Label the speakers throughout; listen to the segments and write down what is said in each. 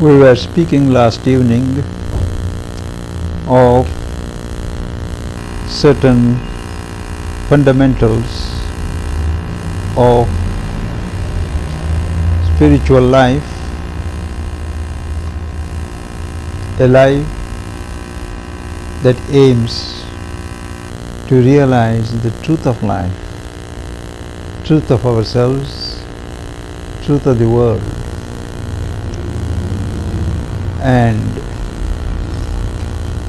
Speaker 1: We were speaking last evening of certain fundamentals of spiritual life, a life that aims to realize the truth of life, truth of ourselves, truth of the world, and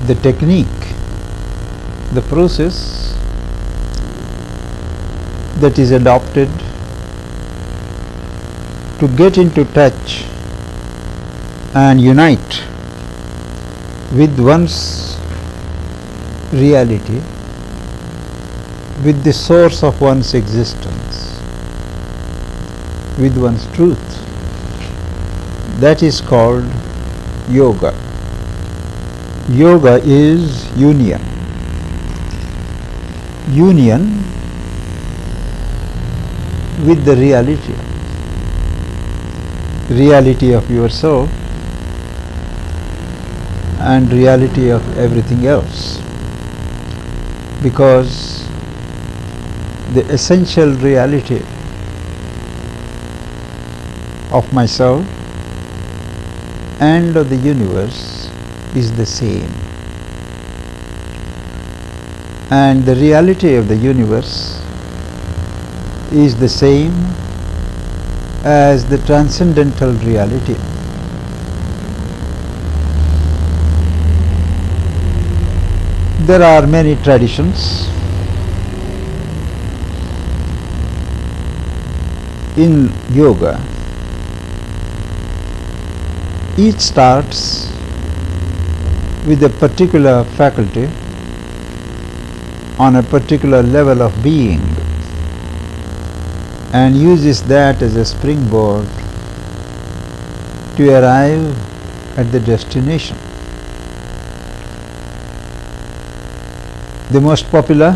Speaker 1: the technique, the process that is adopted to get into touch and unite with one's reality, with the source of one's existence, with one's truth. That is called yoga. Yoga is union. Union with the reality of yourself and reality of everything else, because the essential reality of myself and of the universe is the same, and the reality of the universe is the same as the transcendental reality. There are many traditions in yoga. Each starts with a particular faculty on a particular level of being and uses that as a springboard to arrive at the destination. The most popular,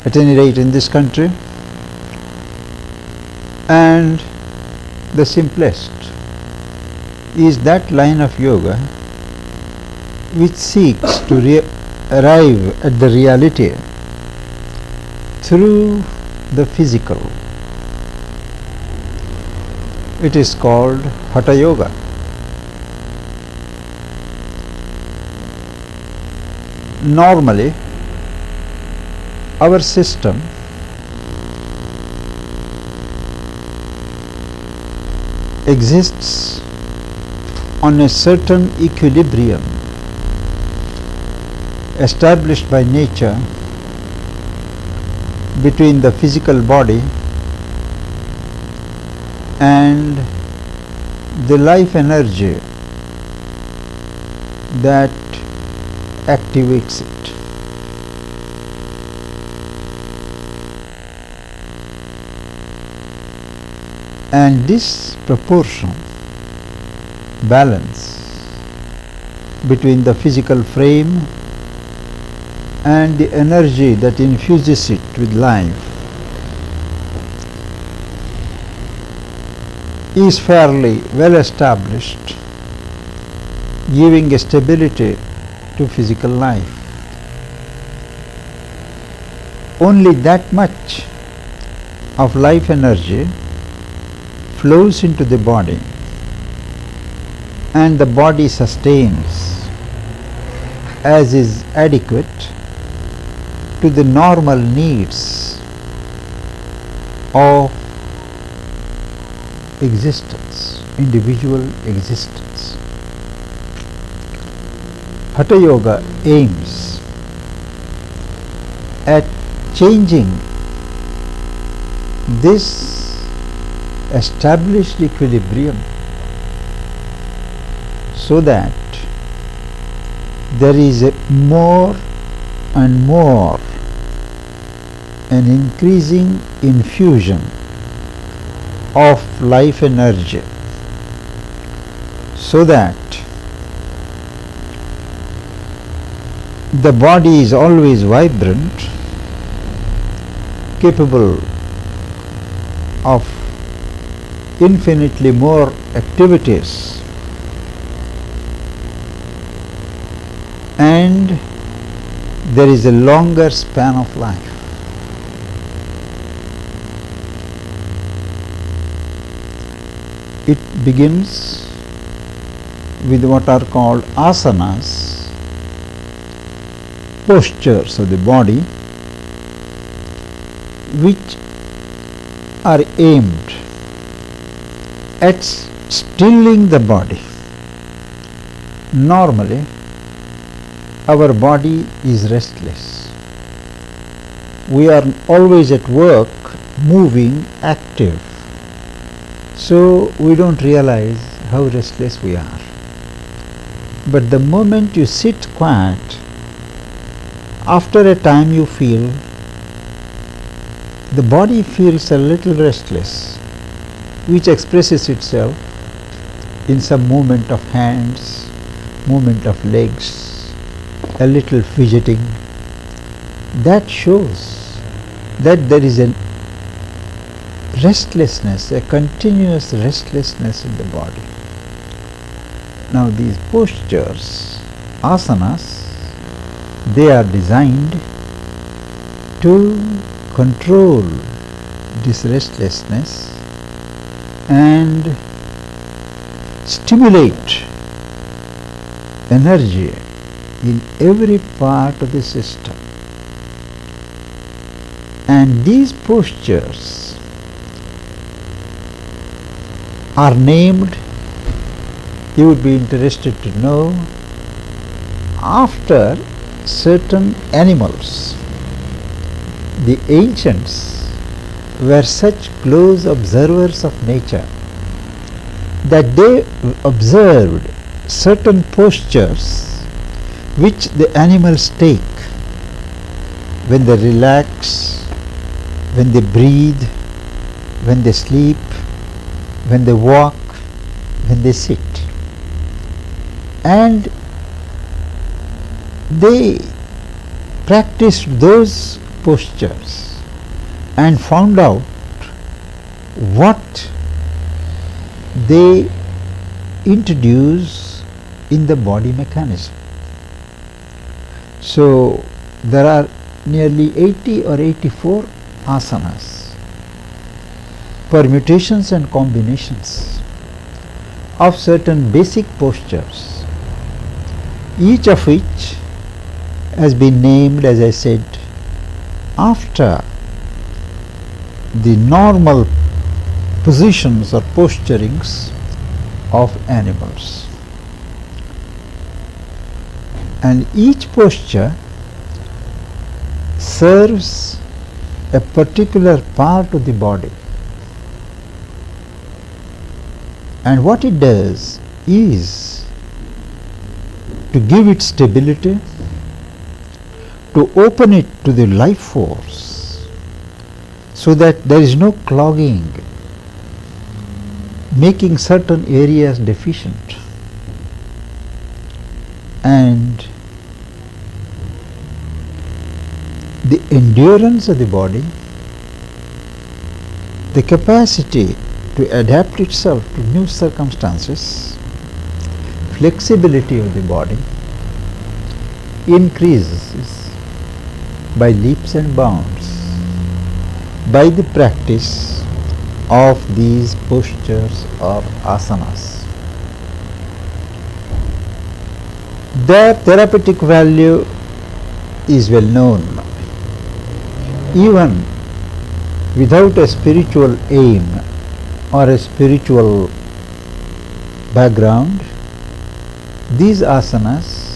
Speaker 1: at any rate in this country, and the simplest, is that line of yoga which seeks to arrive at the reality through the physical. It is called Hatha Yoga. Normally, our system exists on a certain equilibrium established by nature between the physical body and the life energy that activates it. And this proportion, balance between the physical frame and the energy that infuses it with life, is fairly well established, giving a stability to physical life. Only that much of life energy flows into the body, and the body sustains as is adequate to the normal needs of existence, individual existence. Hatha Yoga aims at changing this established equilibrium so that there is a more and more an increasing infusion of life energy, so that the body is always vibrant, capable of infinitely more activities, and there is a longer span of life. It begins with what are called asanas, postures of the body, which are aimed at stilling the body. Normally, our body is restless. We are always at work, moving, active. So we don't realize how restless we are. But the moment you sit quiet, after a time you feel the body feels a little restless, which expresses itself in some movement of hands, movement of legs, a little fidgeting. That shows that there is a restlessness, a continuous restlessness in the body. Now these postures, asanas, they are designed to control this restlessness and stimulate energy in every part of the system. And these postures are named, you would be interested to know, after certain animals. The ancients were such close observers of nature that they observed certain postures which the animals take when they relax, when they breathe, when they sleep, when they walk, when they sit. And they practiced those postures and found out what they introduce in the body mechanism. So there are nearly 80 or 84 asanas, permutations and combinations of certain basic postures, each of which has been named, as I said, after the normal positions or posturings of animals. And each posture serves a particular part of the body. And what it does is to give it stability, to open it to the life force, so that there is no clogging, making certain areas deficient. And the endurance of the body, the capacity to adapt itself to new circumstances, flexibility of the body increases by leaps and bounds by the practice of these postures or asanas. Their therapeutic value is well known. Even without a spiritual aim or a spiritual background, these asanas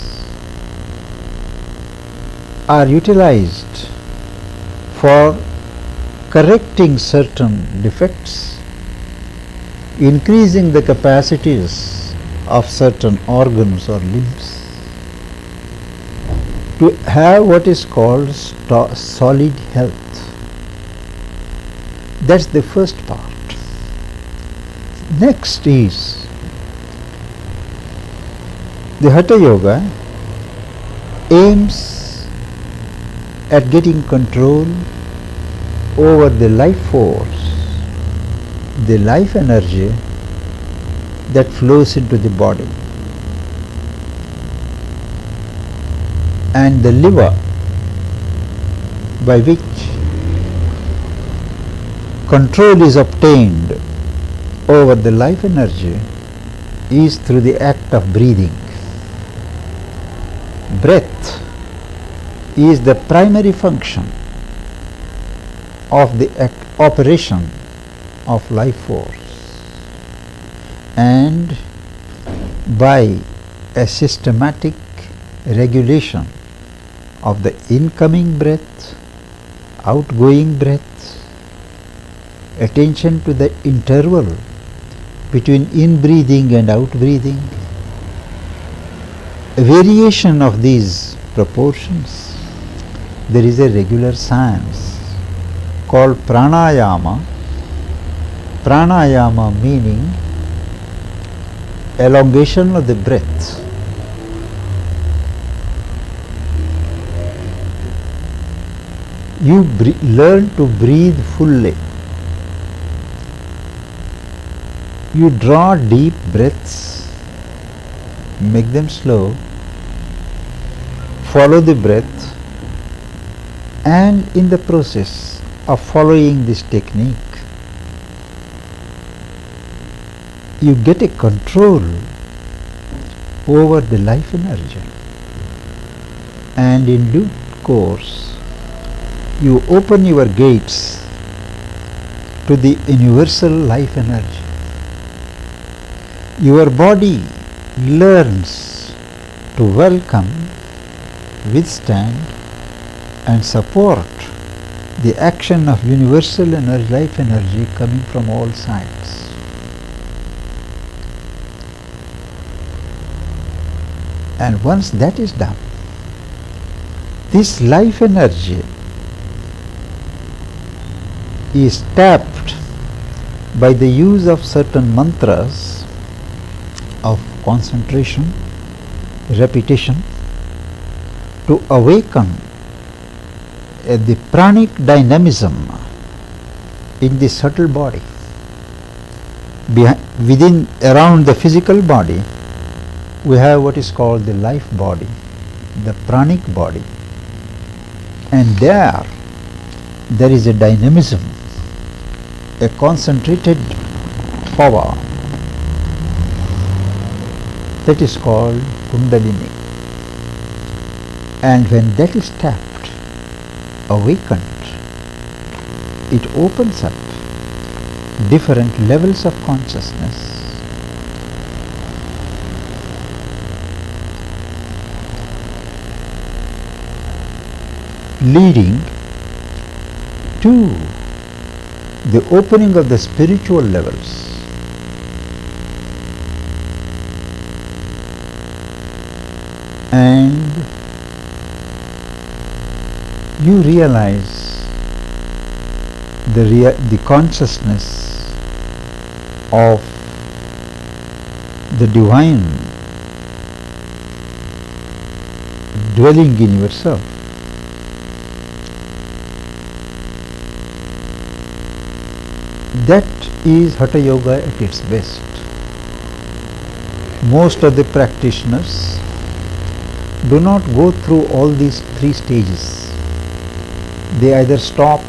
Speaker 1: are utilized for correcting certain defects, increasing the capacities of certain organs or limbs, to have what is called solid health. That's the first part. Next is the Hatha Yoga aims at getting control over the life force the life energy that flows into the body, and the lever by which control is obtained over the life energy is through the act of breathing. Breath is the primary function of the operation of life force, and by a systematic regulation of the incoming breath, outgoing breath, attention to the interval between in-breathing and out-breathing, a variation of these proportions, there is a regular science called pranayama. Pranayama meaning elongation of the breath. You learn to breathe fully. You draw deep breaths, make them slow, follow the breath, and in the process of following this technique, you get a control over the life energy, and in due course you open your gates to the universal life energy. Your body learns to welcome, withstand, and support the action of universal energy, life energy coming from all sides. And once that is done, this life energy is tapped by the use of certain mantras of concentration, repetition, to awaken the pranic dynamism in the subtle body. Within, around the physical body, we have what is called the life body, the pranic body, and there is a dynamism, a concentrated power that is called Kundalini. And when that is tapped, awakened, it opens up different levels of consciousness, leading to the opening of the spiritual levels. And you realize the consciousness of the divine dwelling in yourself. That is Hatha Yoga at its best. Most of the practitioners do not go through all these three stages. They either stop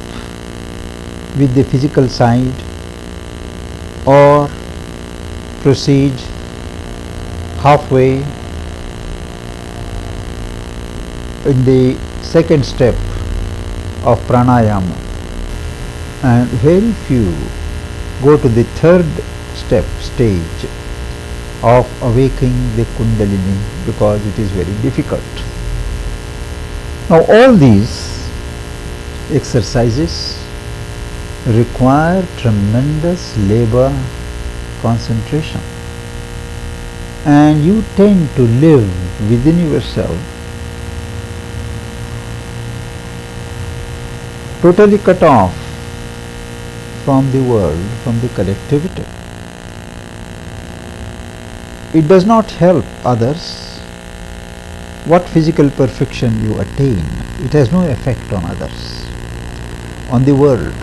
Speaker 1: with the physical side or proceed halfway in the second step of pranayama, and very few go to the third stage of awakening the Kundalini, because it is very difficult. Now all these exercises require tremendous labor, concentration, and you tend to live within yourself, totally cut off from the world, from the collectivity. It does not help others what physical perfection you attain. It has no effect on others, on the world,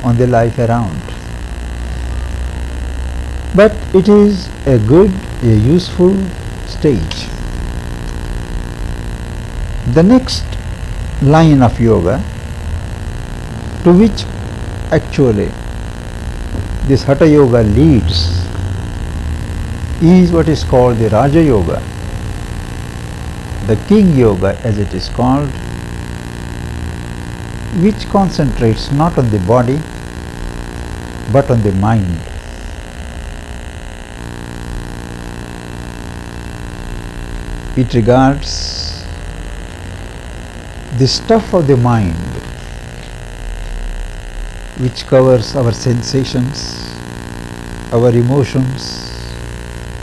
Speaker 1: on the life around. but it is a good, a useful stage. The next line of yoga, to which actually this Hatha Yoga leads, is what is called the Raja Yoga, the King Yoga as it is called, which concentrates not on the body but on the mind. It regards the stuff of the mind, which covers our sensations, our emotions,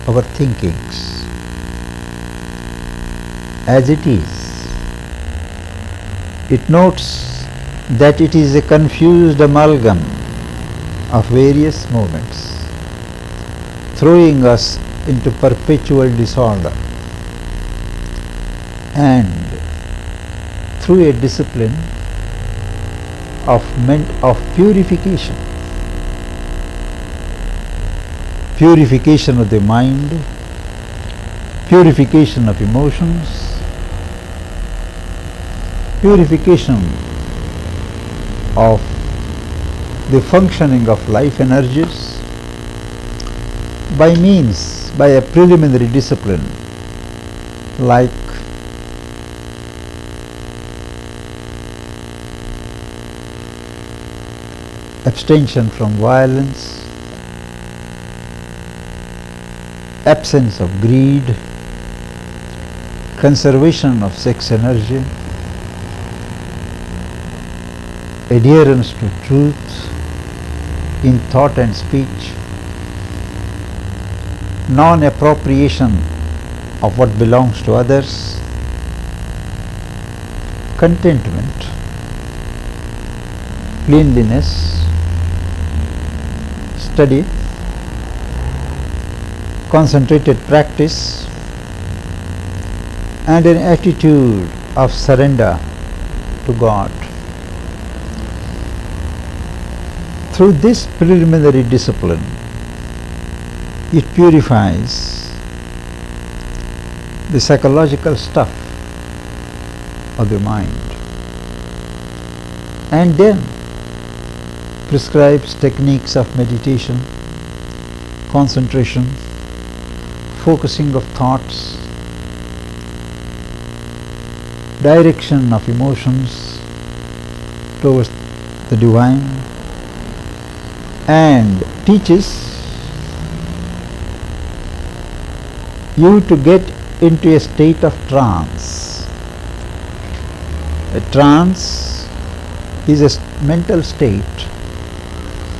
Speaker 1: our thinkings, as it is. It notes that it is a confused amalgam of various moments, throwing us into perpetual disorder, and through a discipline of purification, purification of the mind, purification of emotions, purification of the functioning of life energies by a preliminary discipline like abstention from violence, absence of greed, conservation of sex energy, adherence to truth in thought and speech, non-appropriation of what belongs to others, contentment, cleanliness, study, concentrated practice, and an attitude of surrender to God. Through this preliminary discipline, it purifies the psychological stuff of the mind, and then prescribes techniques of meditation, concentration, focusing of thoughts, direction of emotions towards the divine, and teaches you to get into a state of trance. A trance is a mental state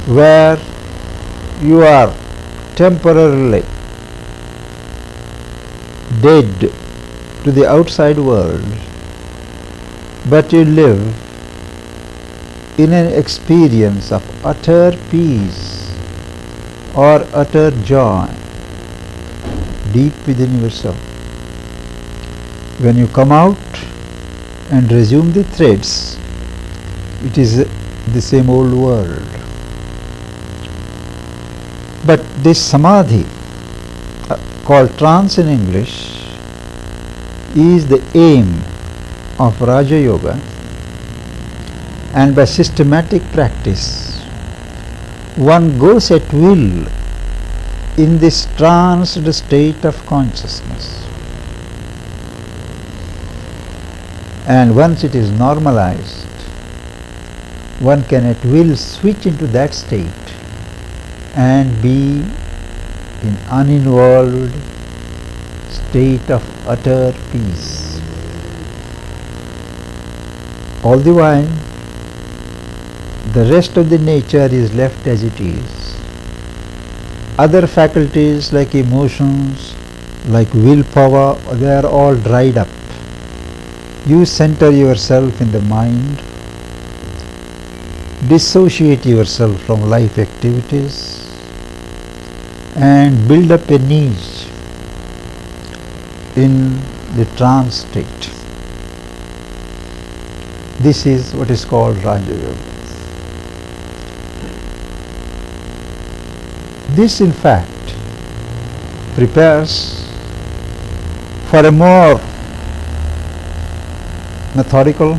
Speaker 1: where you are temporarily dead to the outside world, but you live in an experience of utter peace or utter joy deep within yourself. When you come out and resume the threads, it is the same old world. But this samadhi, called trance in English, is the aim of Raja Yoga, and by systematic practice one goes at will in this tranced state of consciousness, and once it is normalized, one can at will switch into that state and be in uninvolved state of utter peace. All the while, the rest of the nature is left as it is. Other faculties like emotions, like willpower, they are all dried up. You center yourself in the mind, dissociate yourself from life activities, and build up a niche in the trance state. This is what is called Raja Yoga. This, in fact, prepares for a more methodical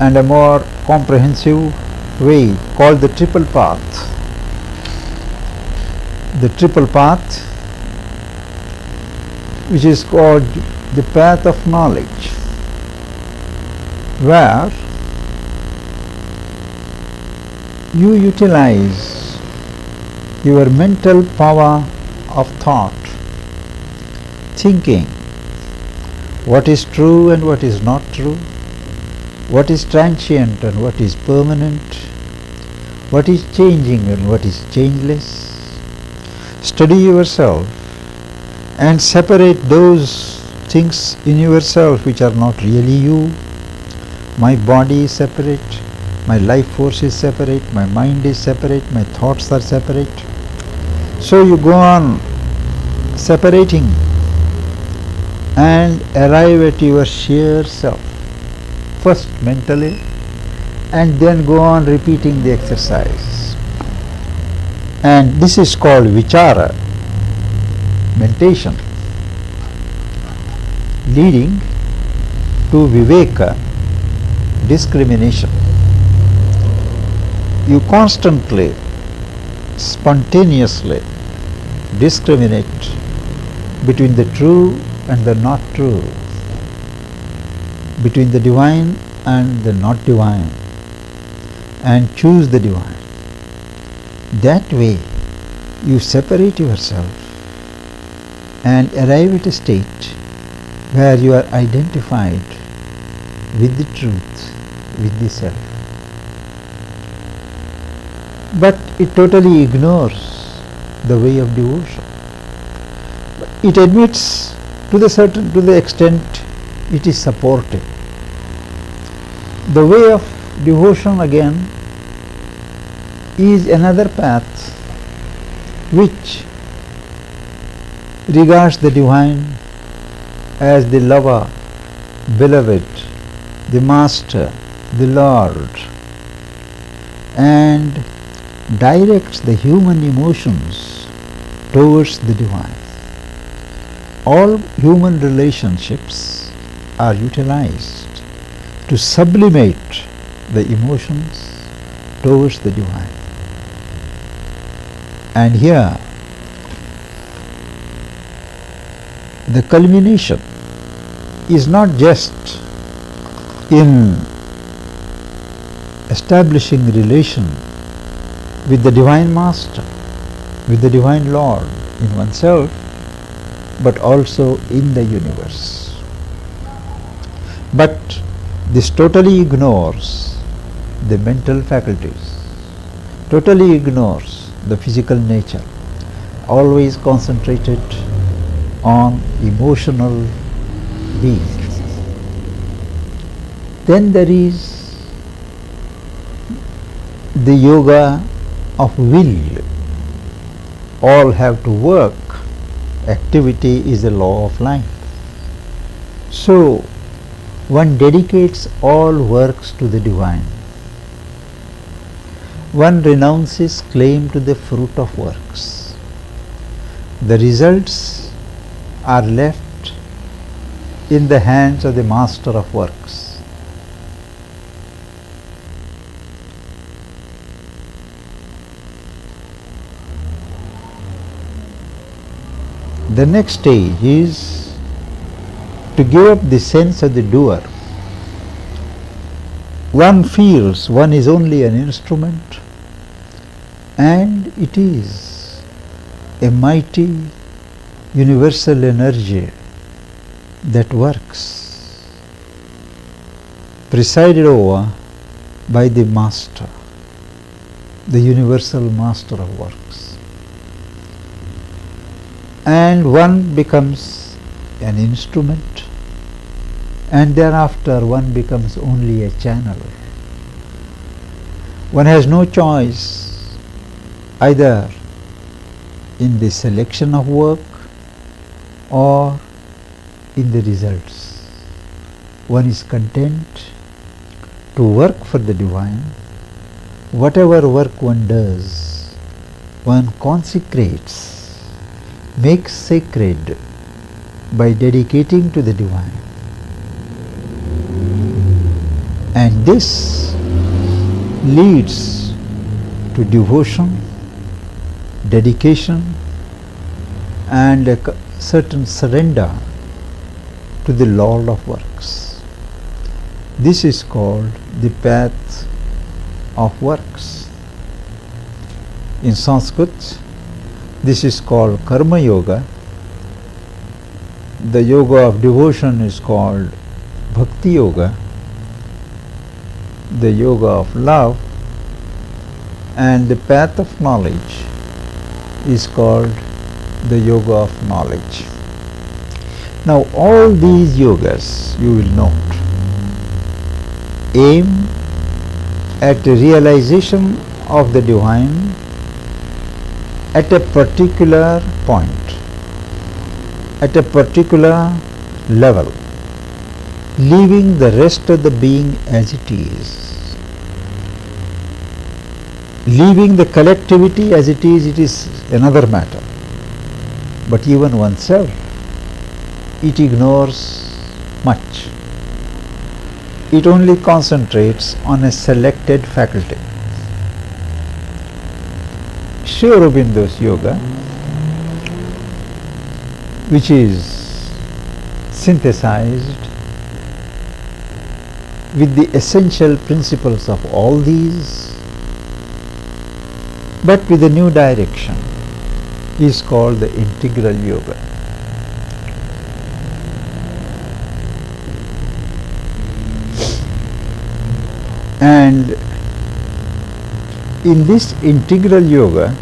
Speaker 1: and a more comprehensive way called the triple path. The triple path, which is called the path of knowledge, where you utilize your mental power of thought, thinking what is true and what is not true, what is transient and what is permanent, what is changing and what is changeless. Study yourself and separate those things in yourself which are not really you. My body is separate, my life force is separate, my mind is separate, my thoughts are separate. So you go on separating and arrive at your sheer self, first mentally, and then go on repeating the exercise. And this is called vichara, meditation, leading to viveka, discrimination. You constantly, spontaneously discriminate between the true and the not true, between the divine and the not divine, and choose the divine. That way you separate yourself and arrive at a state where you are identified with the truth, with the self. But it totally ignores the way of devotion. It admits to the extent it is supported. The way of devotion again is another path which regards the divine as the lover, beloved, the master, the Lord, and directs the human emotions towards the divine. All human relationships are utilized to sublimate the emotions towards the divine. And here the culmination is not just in establishing relation with the divine master, with the divine Lord in oneself, but also in the universe. But this totally ignores the mental faculties, totally ignores the physical nature, always concentrated on emotional being. Then there is the yoga of will. All have to work. Activity is the law of life. So one dedicates all works to the divine. One renounces claim to the fruit of works. The results are left in the hands of the master of works. The next stage is to give up the sense of the doer. One feels one is only an instrument, and it is a mighty universal energy that works, presided over by the master, the universal master of works. And one becomes an instrument, and thereafter one becomes only a channel. One has no choice either in the selection of work or in the results. One is content to work for the divine. Whatever work one does, one consecrates make sacred by dedicating to the divine. And this leads to devotion, dedication, and a certain surrender to the Lord of works. This is called the path of works. In Sanskrit, this is called Karma Yoga. The yoga of devotion is called Bhakti Yoga. The yoga of love and the path of knowledge is called the yoga of knowledge. Now all these yogas, you will note, aim at the realization of the divine at a particular point, at a particular level, leaving the rest of the being as it is. Leaving the collectivity as it is another matter. But even oneself, it ignores much. It only concentrates on a selected faculty. Sri Aurobindo's yoga, which is synthesized with the essential principles of all these, but with a new direction, is called the integral yoga. And in this integral yoga,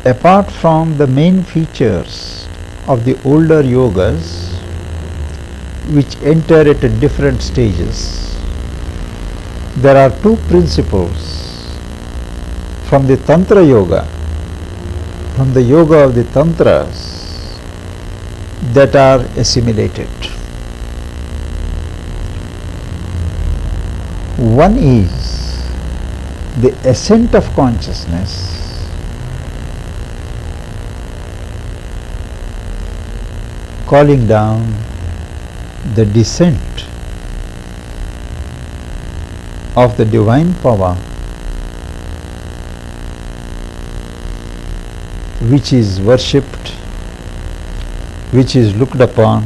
Speaker 1: apart from the main features of the older yogas, which enter at different stages, there are two principles from the Tantra yoga, from the yoga of the Tantras, that are assimilated. One is the ascent of consciousness calling down the descent of the divine power, which is worshipped, which is looked upon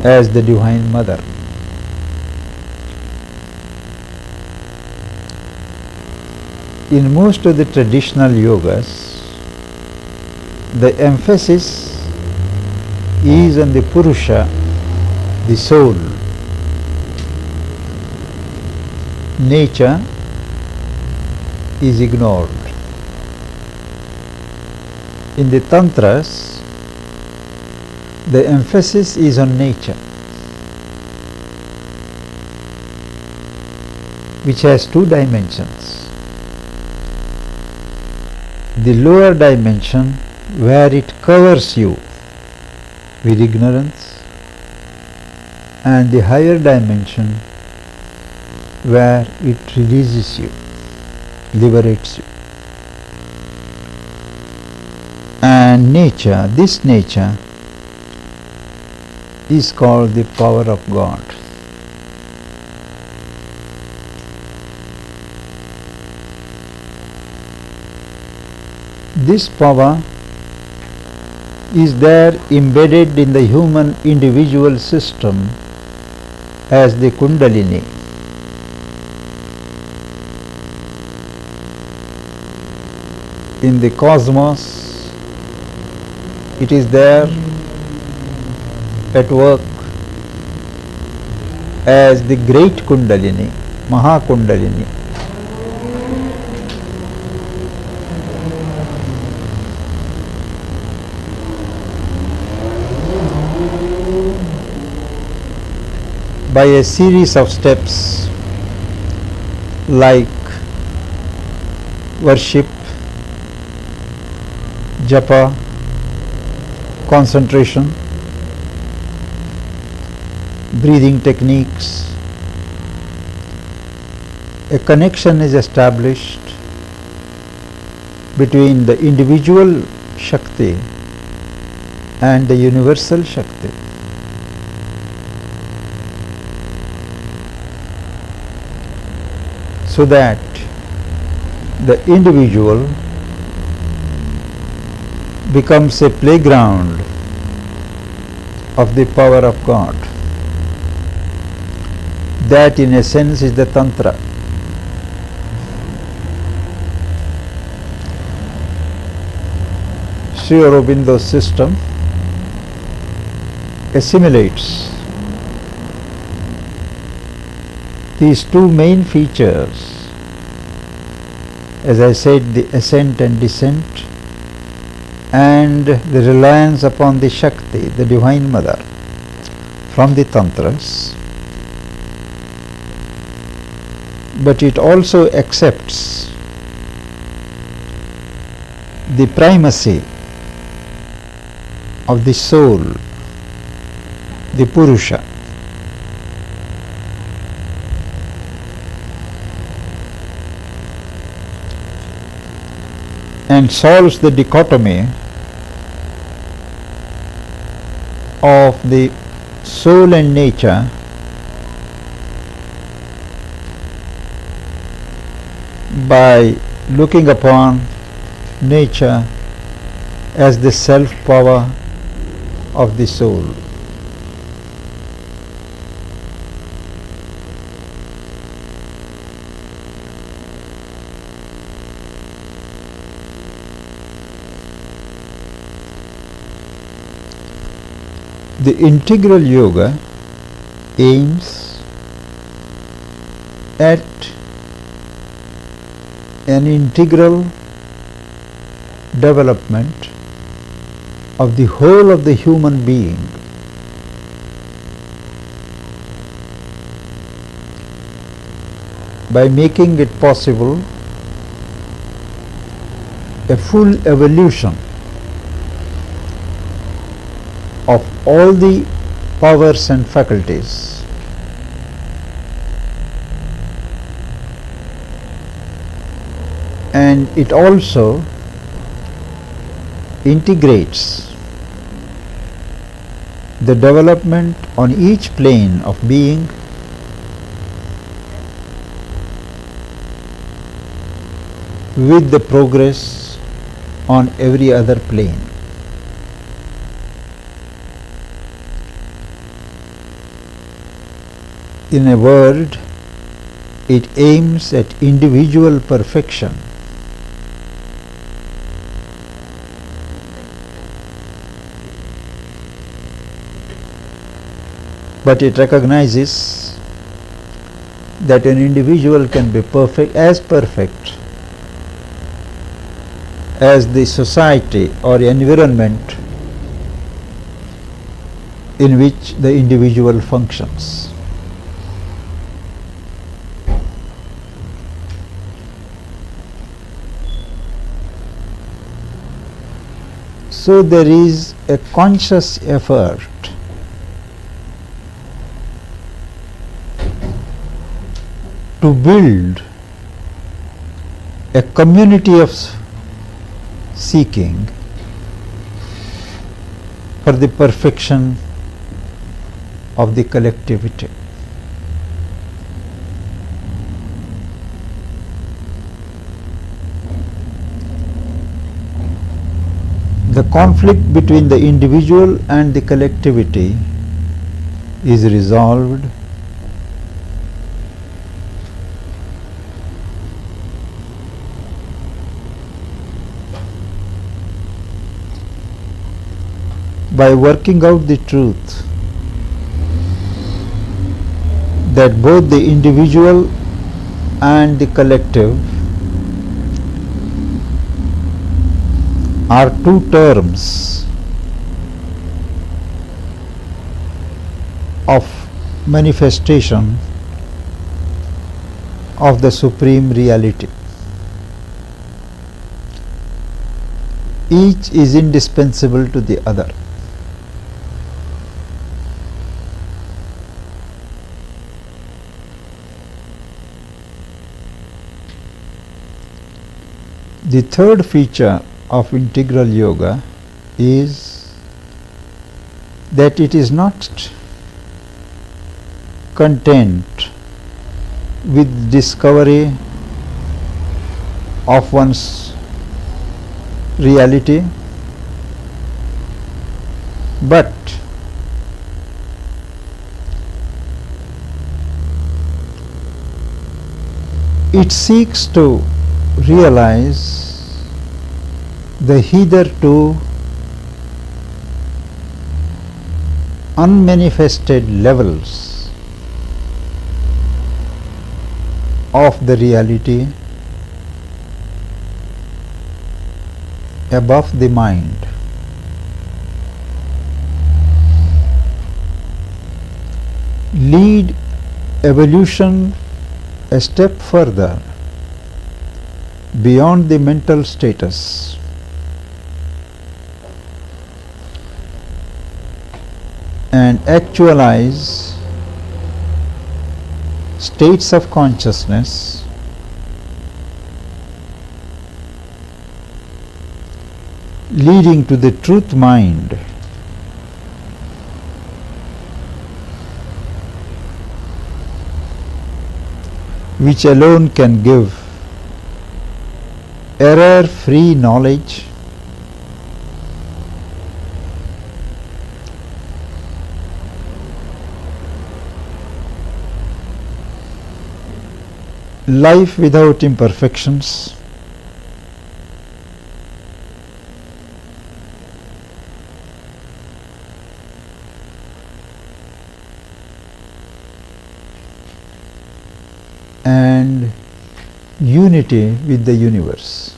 Speaker 1: as the Divine Mother. In most of the traditional yogas, the emphasis is on the Purusha, the soul. Nature is ignored. In the Tantras, the emphasis is on nature, which has two dimensions. The lower dimension, where it covers you with ignorance, and the higher dimension, where it releases you, liberates you. And nature, this nature is called the power of God. This power is there embedded in the human individual system as the Kundalini. In the cosmos, it is there at work as the great Kundalini, Maha Kundalini. By a series of steps like worship, japa, concentration, breathing techniques, a connection is established between the individual Shakti and the universal Shakti. So that the individual becomes a playground of the power of God. That in a sense is the Tantra. Sri Aurobindo's system assimilates these two main features, as I said, the ascent and descent, and the reliance upon the Shakti, the Divine Mother, from the Tantras, but it also accepts the primacy of the soul, the Purusha. And solves the dichotomy of the soul and nature by looking upon nature as the self power of the soul. The integral yoga aims at an integral development of the whole of the human being, by making it possible a full evolution of all the powers and faculties. And it also integrates the development on each plane of being with the progress on every other plane. In a word, it aims at individual perfection. But it recognizes that an individual can be perfect as the society or environment in which the individual functions. So there is a conscious effort to build a community of seeking for the perfection of the collectivity. The conflict between the individual and the collectivity is resolved by working out the truth that both the individual and the collective are two terms of manifestation of the Supreme Reality. Each is indispensable to the other. The third feature of integral yoga is that it is not content with discovery of one's reality, but it seeks to realize the hitherto unmanifested levels of the reality above the mind. Lead evolution a step further beyond the mental status and actualize states of consciousness leading to the truth mind, which alone can give error-free knowledge, life without imperfections, and unity with the universe.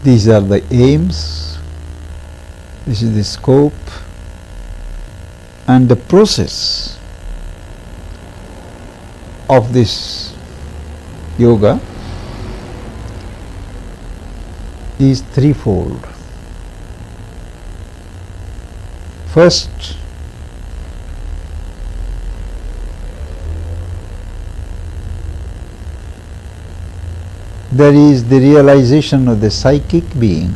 Speaker 1: These are the aims, this is the scope and the process of this yoga is threefold. First, there is the realization of the psychic being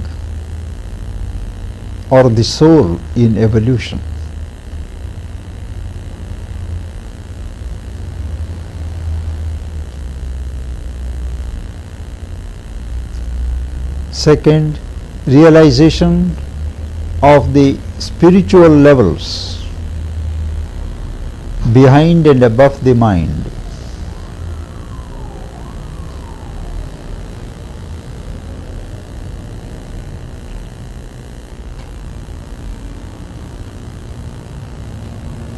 Speaker 1: or the soul in evolution. Second, realization of the spiritual levels behind and above the mind.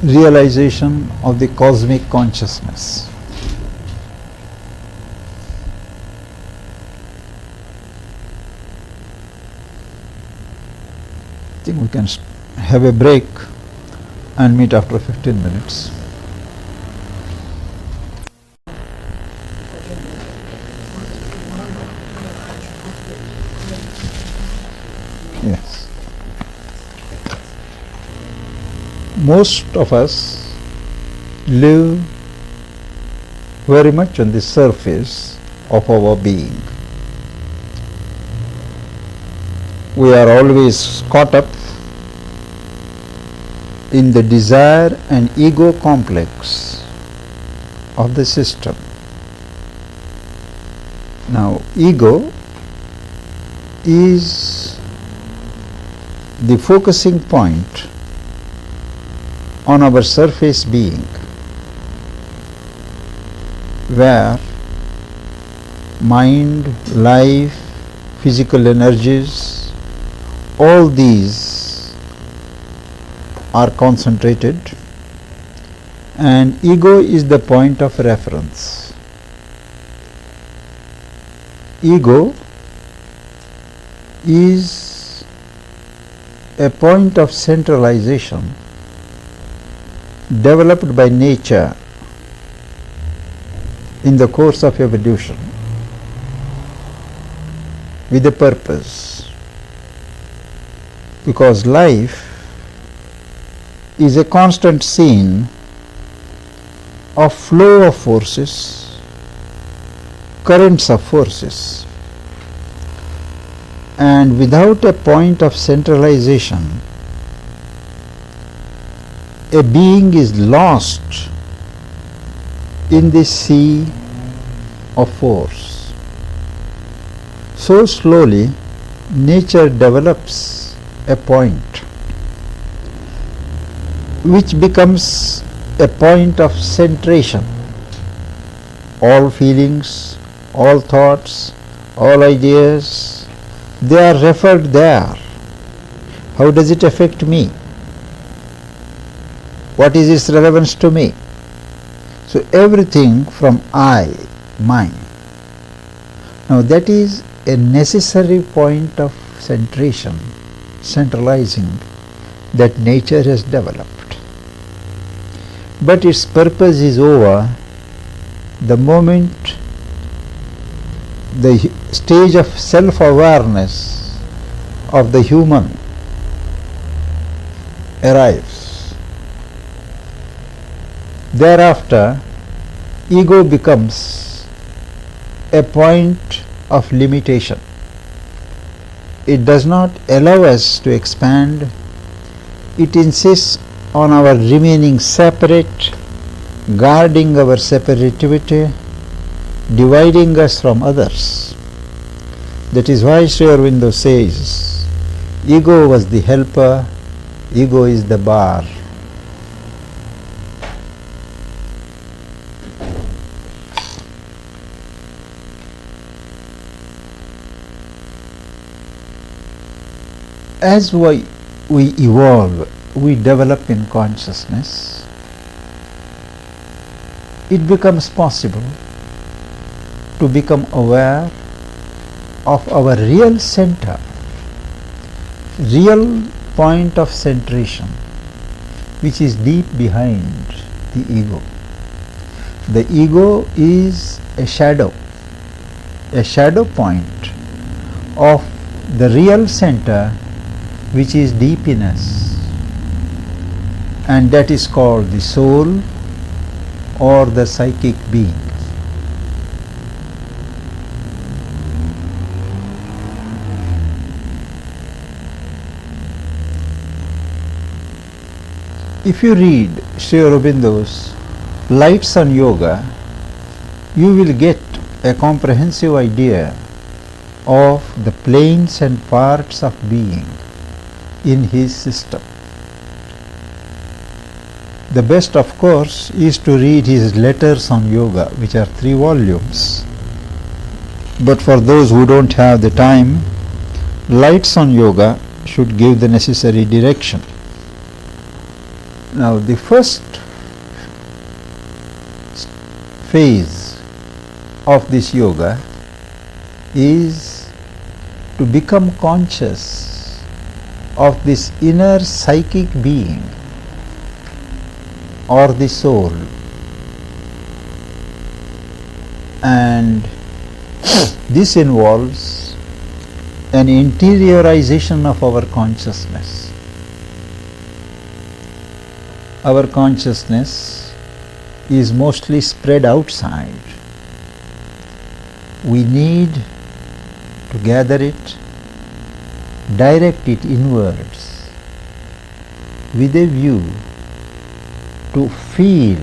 Speaker 1: Realization of the cosmic consciousness. I think we can have a break and meet after 15 minutes. Yes. Most of us live very much on the surface of our being. We are always caught up in the desire and ego complex of the system. Now, ego is the focusing point on our surface being, where mind, life, physical energies, all these are concentrated, and ego is the point of reference. Ego is a point of centralization developed by nature in the course of evolution with a purpose, because life is a constant scene of flow of forces, currents of forces, and without a point of centralization, a being is lost in this sea of force. So slowly nature develops a point which becomes a point of centration. All feelings, all thoughts, all ideas, they are referred there. How does it affect me? What is its relevance to me? So everything from I, mine. Now that is a necessary point of centration, centralizing, that nature has developed. But its purpose is over the moment the stage of self-awareness of the human arrives. Thereafter, ego becomes a point of limitation. It does not allow us to expand. It insists on our remaining separate, guarding our separativity, dividing us from others. That is why Sri Aurobindo says, ego was the helper, ego is the bar. As we evolve, we develop in consciousness, it becomes possible to become aware of our real center, real point of centration, which is deep behind the ego. The ego is a shadow point of the real center which is deep in us, and that is called the soul or the psychic being. If you read Sri Aurobindo's Lights on Yoga, you will get a comprehensive idea of the planes and parts of being in his system. The best, of course, is to read his Letters on Yoga, which are 3 volumes. But for those who don't have the time, Lights on Yoga should give the necessary direction. Now, the first phase of this yoga is to become conscious of this inner psychic being or the soul, and this involves an interiorization of our consciousness. Our consciousness is mostly spread outside. We need to gather it, direct it inwards with a view to feel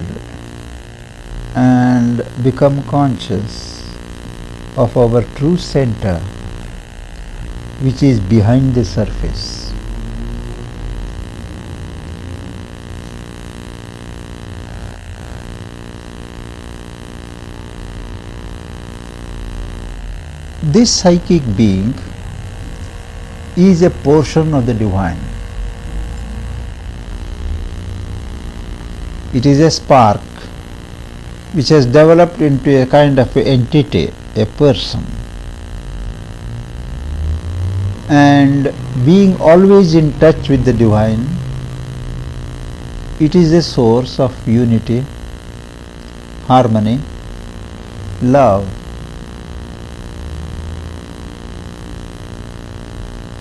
Speaker 1: and become conscious of our true center, which is behind the surface. This psychic being is a portion of the divine. It is a spark which has developed into a kind of entity, a person. And being always in touch with the divine, it is a source of unity, harmony, love.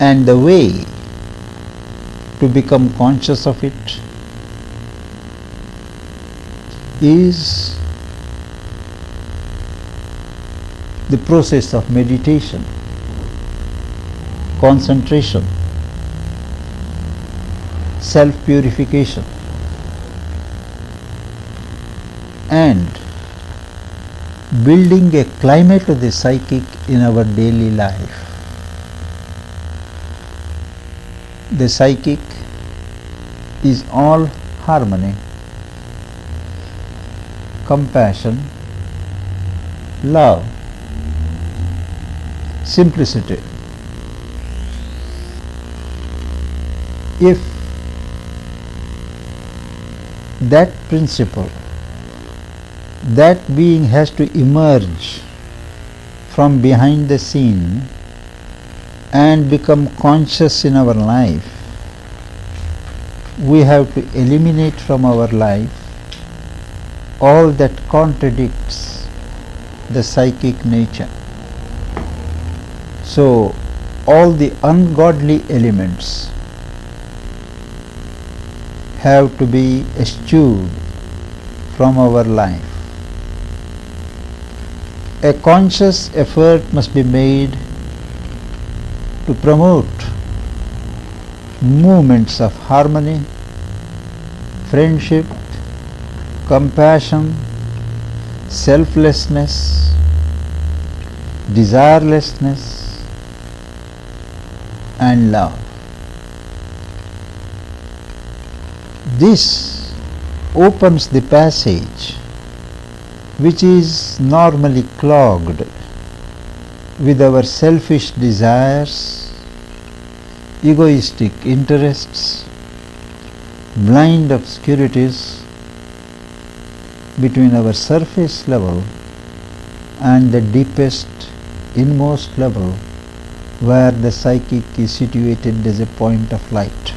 Speaker 1: And the way to become conscious of it is the process of meditation, concentration, self-purification, and building a climate of the psychic in our daily life. The psychic is all harmony, compassion, love, simplicity. If that principle, that being has to emerge from behind the scene and become conscious in our life, we have to eliminate from our life all that contradicts the psychic nature. So, all the ungodly elements have to be eschewed from our life. A conscious effort must be made to promote movements of harmony, friendship, compassion, selflessness, desirelessness, and love. This opens the passage which is normally clogged with our selfish desires, egoistic interests, blind obscurities between our surface level and the deepest, inmost level where the psychic is situated as a point of light.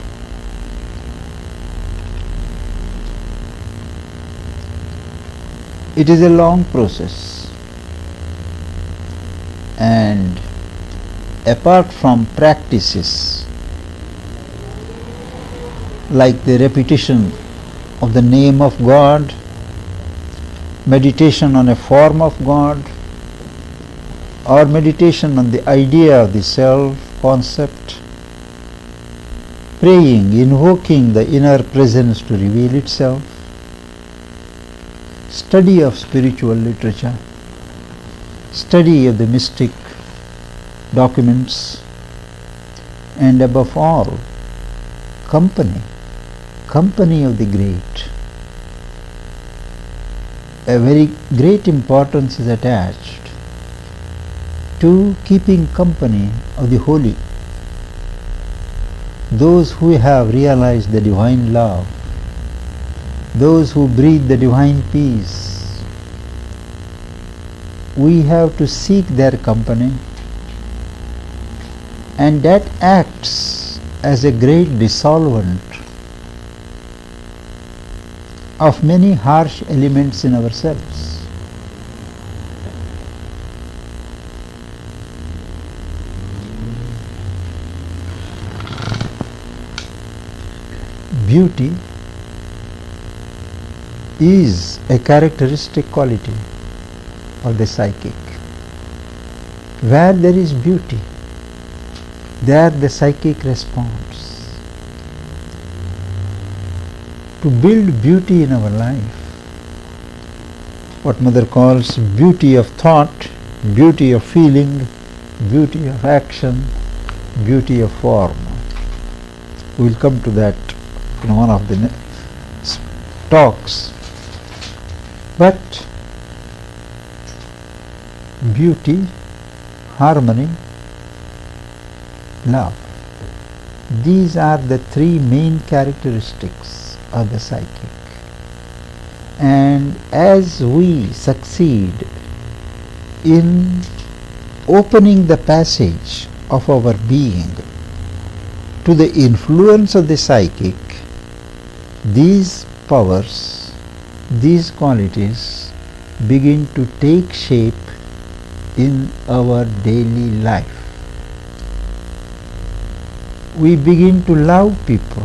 Speaker 1: It is a long process, and apart from practices like the repetition of the name of God, meditation on a form of God, or meditation on the idea of the self concept, praying, invoking the inner presence to reveal itself, study of spiritual literature, study of the mystic documents, and above all, company of the great. A very great importance is attached to keeping company of the holy, those who have realized the divine love, those who breathe the divine peace. We have to seek their company, and that acts as a great dissolvent of many harsh elements in ourselves. Beauty is a characteristic quality of the psychic. Where there is beauty, there the psychic responds. To build beauty in our life, what Mother calls beauty of thought, beauty of feeling, beauty of action, beauty of form. We will come to that in one of the talks. But beauty, harmony, love, these are the three main characteristics of the psychic. And as we succeed in opening the passage of our being to the influence of the psychic, these powers, these qualities begin to take shape in our daily life. We begin to love people.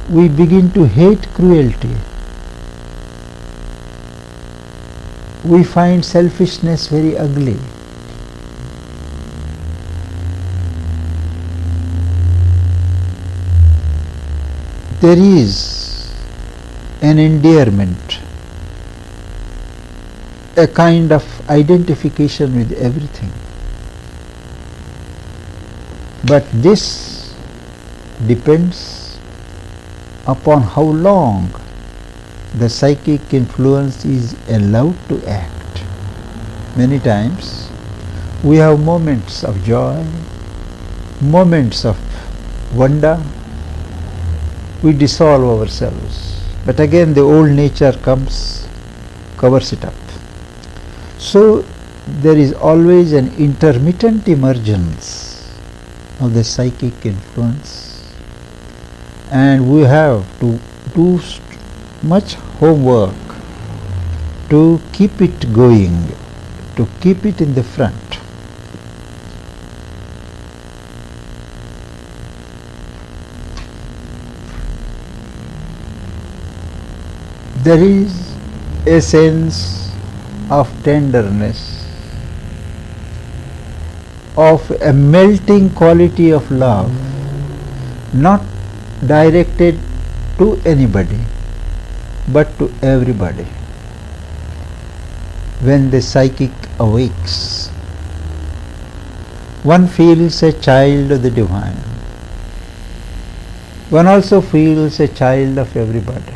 Speaker 1: We begin to hate cruelty. we find selfishness very ugly. There is an endearment, a kind of identification with everything. But this depends upon how long the psychic influence is allowed to act. Many times we have moments of joy, moments of wonder, we dissolve ourselves, but again the old nature comes, covers it up. So there is always an intermittent emergence of the psychic influence, and we have to do much homework to keep it going, to keep it in the front. There is a sense of tenderness, of a melting quality of love, not directed to anybody, but to everybody. When the psychic awakes, one feels a child of the divine. One also feels a child of everybody.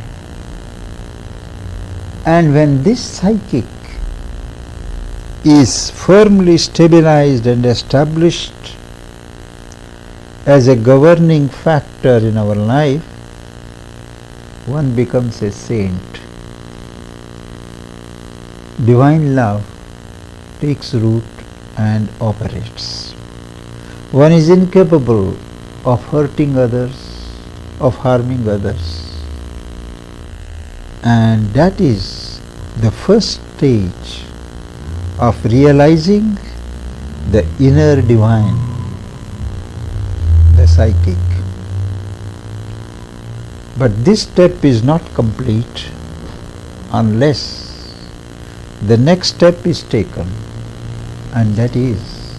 Speaker 1: And when this psychic is firmly stabilized and established as a governing factor in our life, one becomes a saint. Divine love takes root and operates. One is incapable of hurting others, of harming others. And that is the first stage of realizing the inner divine, the psychic. But this step is not complete unless the next step is taken, and that is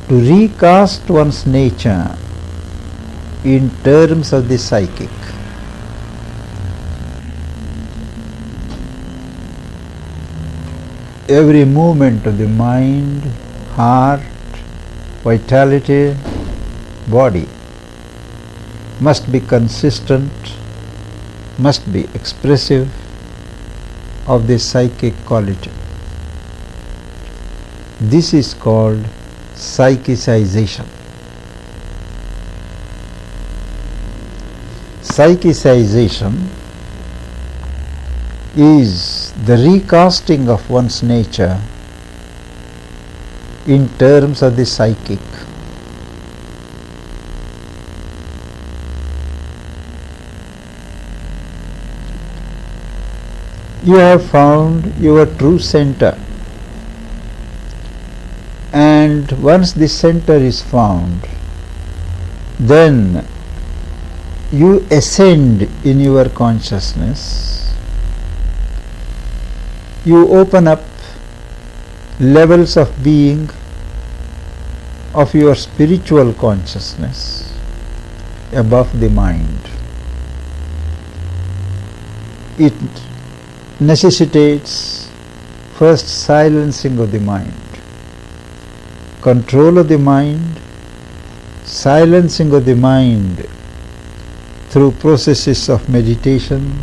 Speaker 1: to recast one's nature in terms of the psychic. Every movement of the mind, heart, vitality, body must be consistent, must be expressive of the psychic quality. This is called psychicization. Psychicization is the recasting of one's nature in terms of the psychic. You have found your true center, and once this center is found, then you ascend in your consciousness. You open up levels of being of your spiritual consciousness above the mind. It necessitates first silencing of the mind, control of the mind, silencing of the mind through processes of meditation,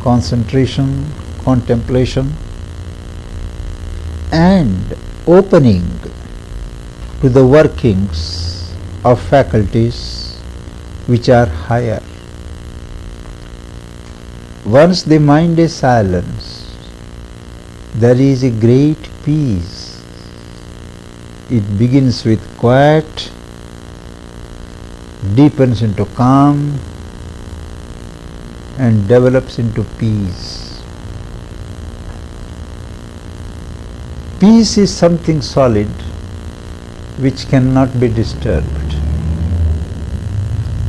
Speaker 1: concentration, contemplation, and opening to the workings of faculties which are higher. Once the mind is silenced, there is a great peace. It begins with quiet, deepens into calm, and develops into peace. Peace is something solid which cannot be disturbed.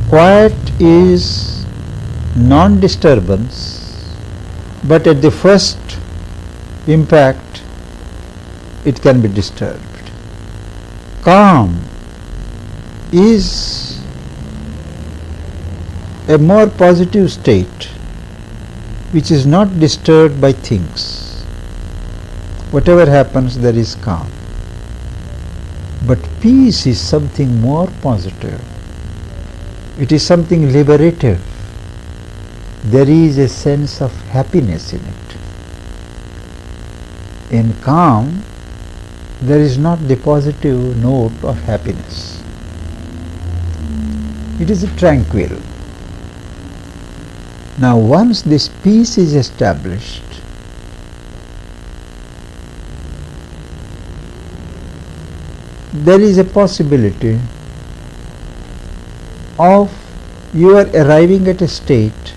Speaker 1: Quiet is non-disturbance, but at the first impact, it can be disturbed. Calm is a more positive state which is not disturbed by things. Whatever happens, there is calm. But peace is something more positive. It is something liberative. There is a sense of happiness in it. In calm, there is not the positive note of happiness. It is tranquil. Now, once this peace is established, there is a possibility of you are arriving at a state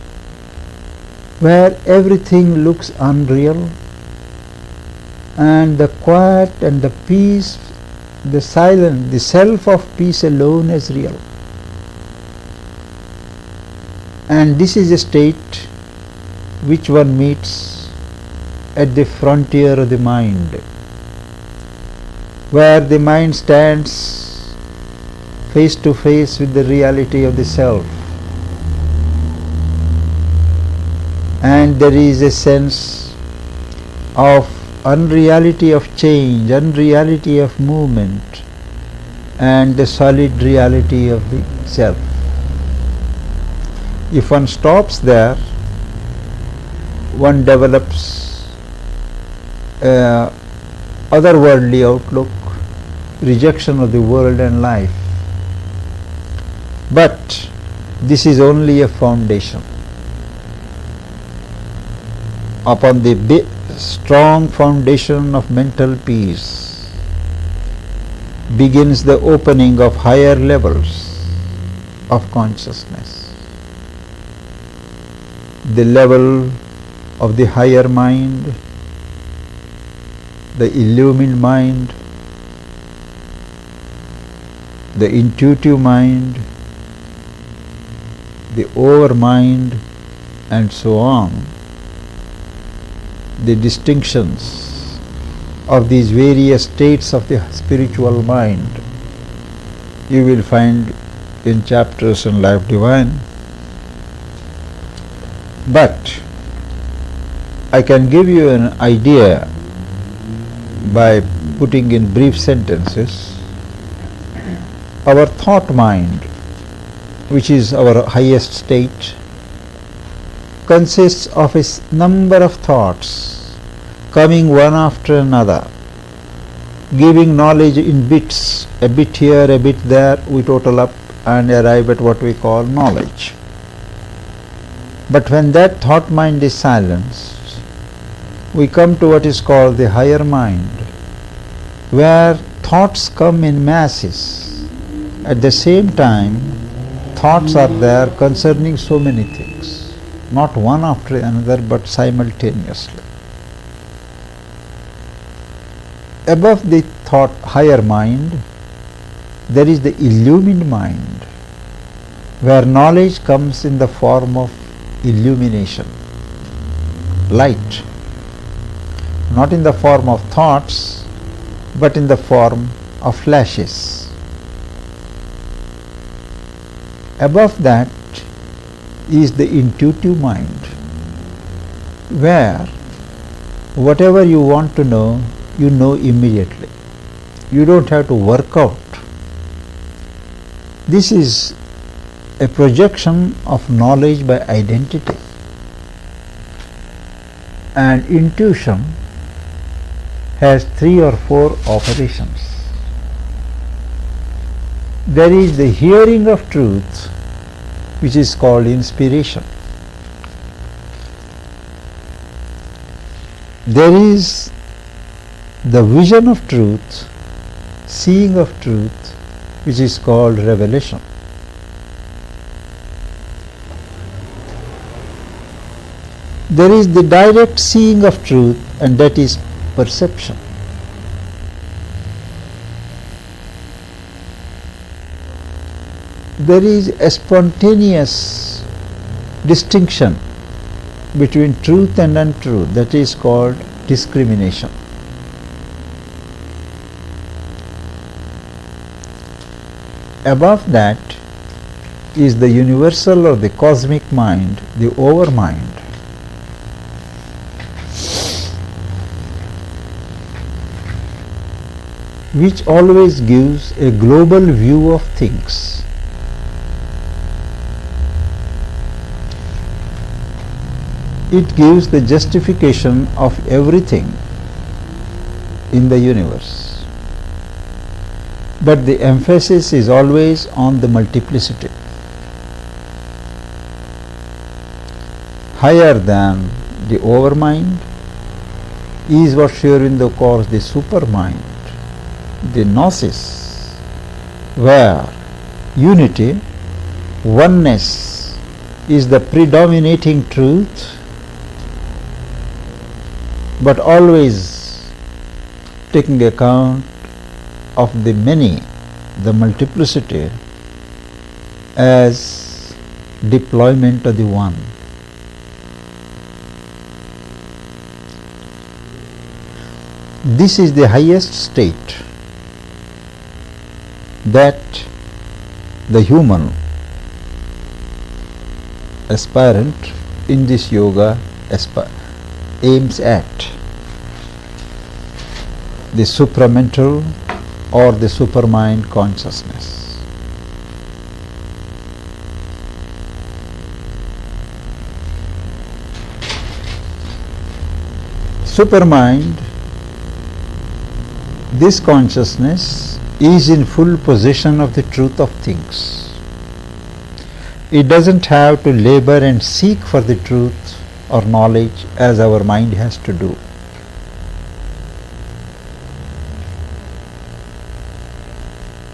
Speaker 1: where everything looks unreal, and the quiet and the peace, the silence, the self of peace alone is real. And this is a state which one meets at the frontier of the mind, where the mind stands face to face with the reality of the self, and there is a sense of unreality of change, unreality of movement, and the solid reality of the self. If one stops there, one develops otherworldly outlook, rejection of the world and life. But this is only a foundation. Upon the strong foundation of mental peace begins the opening of higher levels of consciousness. The level of the higher mind, the illumined mind, the intuitive mind, the over mind, and so on. The distinctions of these various states of the spiritual mind you will find in chapters on Life Divine. But I can give you an idea by putting in brief sentences. Our thought mind, which is our highest state, consists of a number of thoughts coming one after another, giving knowledge in bits, a bit here, a bit there. We total up and arrive at what we call knowledge. But when that thought mind is silenced, we come to what is called the higher mind, where thoughts come in masses. At the same time, thoughts are there concerning so many things, not one after another but simultaneously. Above the thought higher mind, there is the illumined mind, where knowledge comes in the form of illumination, light, not in the form of thoughts, but in the form of flashes. Above that is the intuitive mind, where whatever you want to know, you know immediately. You don't have to work out. This is a projection of knowledge by identity. And intuition has 3 or 4 operations. There is the hearing of truth, which is called inspiration. There is the vision of truth, seeing of truth, which is called revelation. There is the direct seeing of truth, and that is perception. There is a spontaneous distinction between truth and untruth, that is called discrimination. Above that is the universal or the cosmic mind, the overmind. Which always gives a global view of things. It gives the justification of everything in the universe. But the emphasis is always on the multiplicity. Higher than the overmind is what Aurobindo calls the supermind, the gnosis, where unity, oneness is the predominating truth, but always taking account of the many, the multiplicity, as deployment of the one. This is the highest state that the human aspirant in this yoga aims at, the supramental or the supermind consciousness. Supermind, this consciousness is in full possession of the truth of things. It doesn't have to labor and seek for the truth or knowledge as our mind has to do.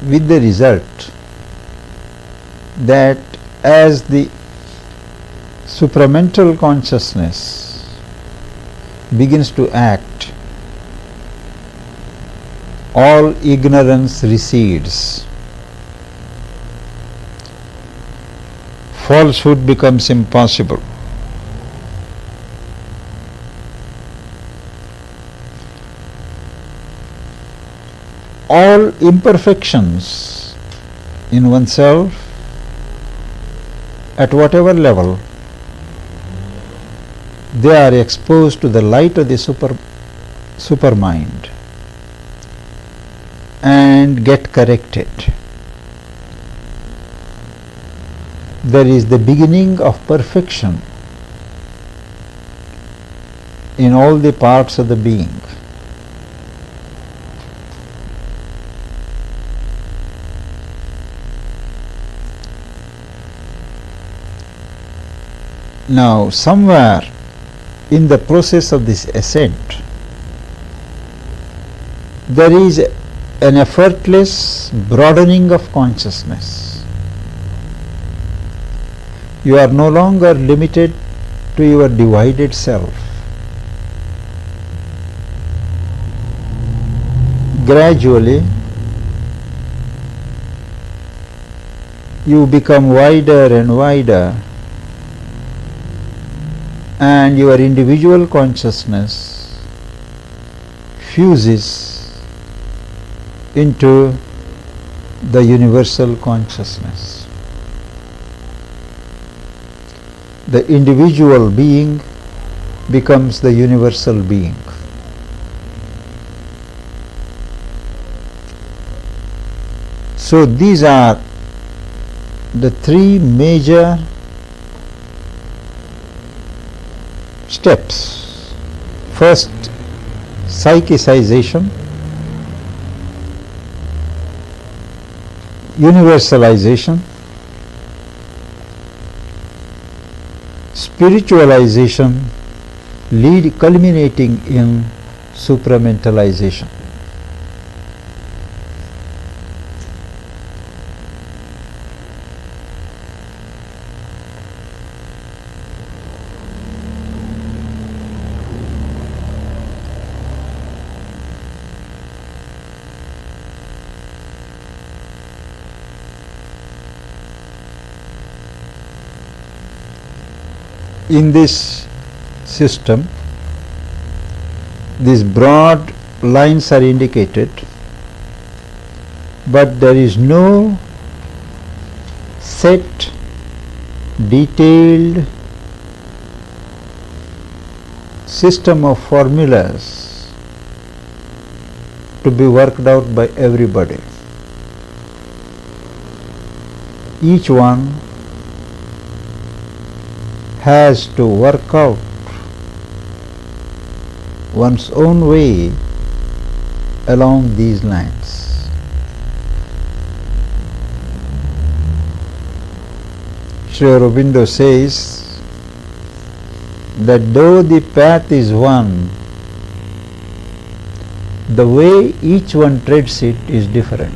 Speaker 1: With the result that as the supramental consciousness begins to act, all ignorance recedes. Falsehood becomes impossible. All imperfections in oneself, at whatever level, they are exposed to the light of the supermind and get corrected. There is the beginning of perfection in all the parts of the being. Now, somewhere in the process of this ascent, there is an effortless broadening of consciousness. You are no longer limited to your divided self. Gradually, you become wider and wider, and your individual consciousness fuses into the universal consciousness. The individual being becomes the universal being. So these are the three major steps. First, psychicization, universalization, spiritualization, culminating in supramentalization. In this system, these broad lines are indicated, but there is no set, detailed system of formulas to be worked out by everybody. Each one has to work out one's own way along these lines. Sri Aurobindo says that though the path is one, the way each one treads it is different.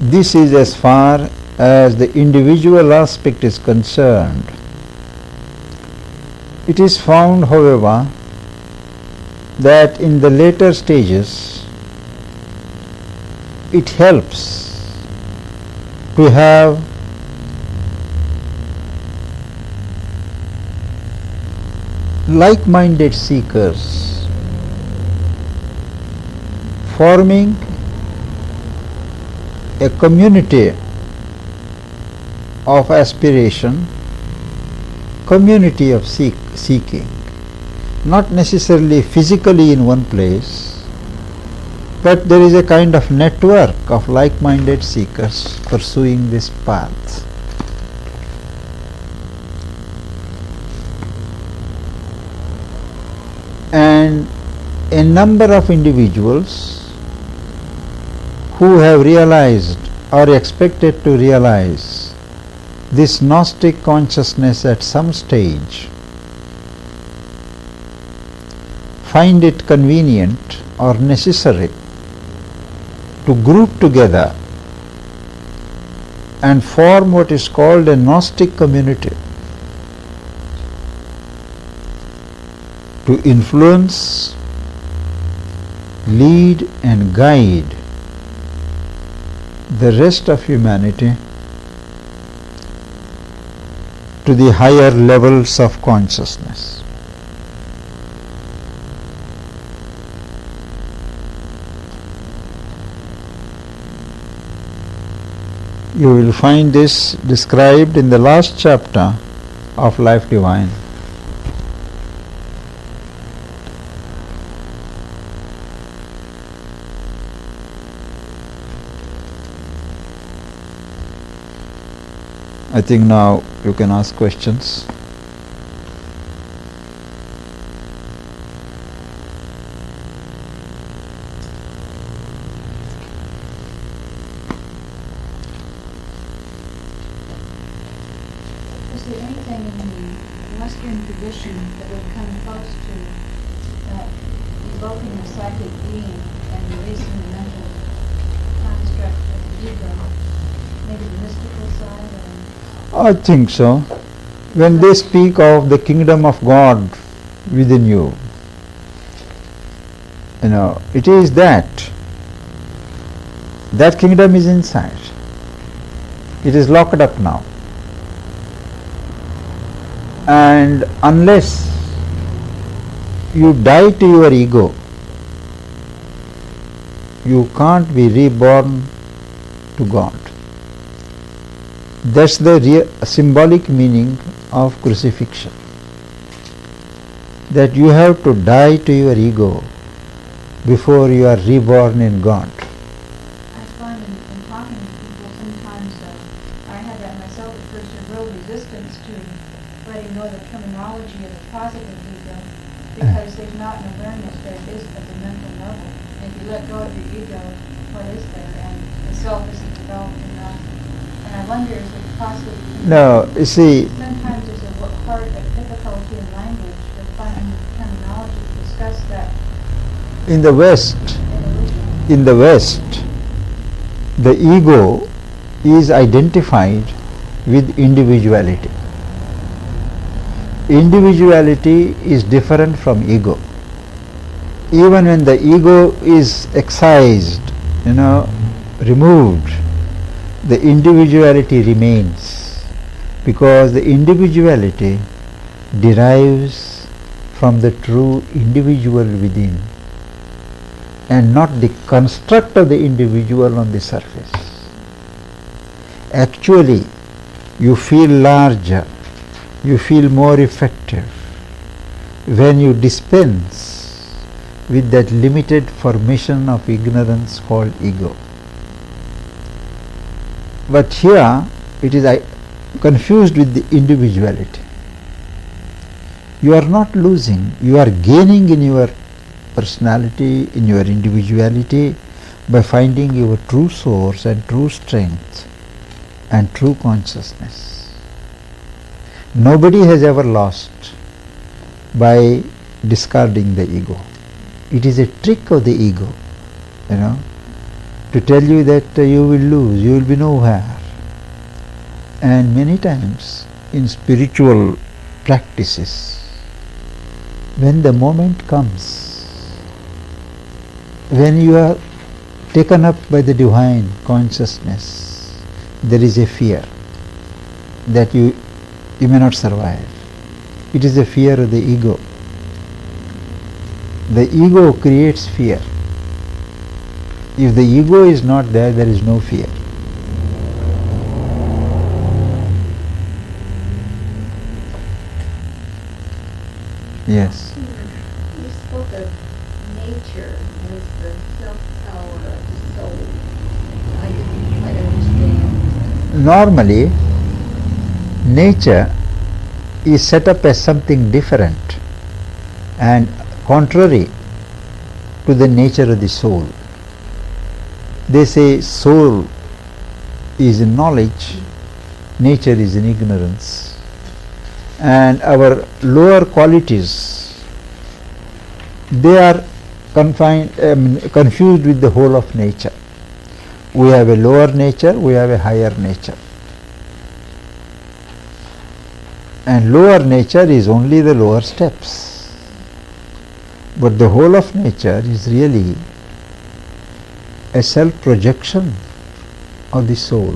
Speaker 1: This is as far as the individual aspect is concerned. It is found, however, that in the later stages it helps to have like-minded seekers forming a community of aspiration, community of seeking, not necessarily physically in one place, but there is a kind of network of like-minded seekers pursuing this path. And a number of individuals who have realized or expected to realize this Gnostic consciousness at some stage find it convenient or necessary to group together and form what is called a Gnostic community to influence, lead and guide the rest of humanity to the higher levels of consciousness. You will find this described in the last chapter of Life Divine. I think now you can ask questions.
Speaker 2: Is there anything in the Western tradition that would come close to evoking a psychic being and releasing the mental construct of the ego? Maybe the mystical side?
Speaker 1: I think so. When they speak of the kingdom of God within you, it is that kingdom is inside. It is locked up now. And unless you die to your ego, you can't be reborn to God. That's the symbolic meaning of crucifixion. That you have to die to your ego before you are reborn in God.
Speaker 2: I find in talking to people sometimes, I had that myself at first, a real resistance to letting go the terminology of the positive ego, because there's not an awareness that it is at the mental level. If you let go of your ego, what is there? And the self isn't developed enough. And I wonder if it possibly...
Speaker 1: No, you see...
Speaker 2: Sometimes there's a hard difficulty in language to find terminology to discuss that.
Speaker 1: In the West, the ego is identified with individuality. individuality is different from ego. Even when the ego is excised, removed, the individuality remains, because the individuality derives from the true individual within and not the construct of the individual on the surface. Actually, you feel larger, you feel more effective when you dispense with that limited formation of ignorance called ego. But here it is confused with the individuality. You are not losing, you are gaining in your personality, in your individuality, by finding your true source and true strength and true consciousness. Nobody has ever lost by discarding the ego. It is a trick of the ego, to tell you that you will lose, you will be nowhere. And many times in spiritual practices, when the moment comes, when you are taken up by the divine consciousness, there is a fear that you may not survive. It is a fear of the ego. The ego creates fear. If the ego is not there, there is no fear. Yes.
Speaker 3: You spoke of nature as the self-power of the soul. I didn't quite understand.
Speaker 1: Normally, nature is set up as something different and contrary to the nature of the soul. They say soul is in knowledge, nature is in ignorance, and our lower qualities, they are confused with the whole of nature. We have a lower nature, we have a higher nature. And lower nature is only the lower steps. But the whole of nature is really a self-projection of the soul.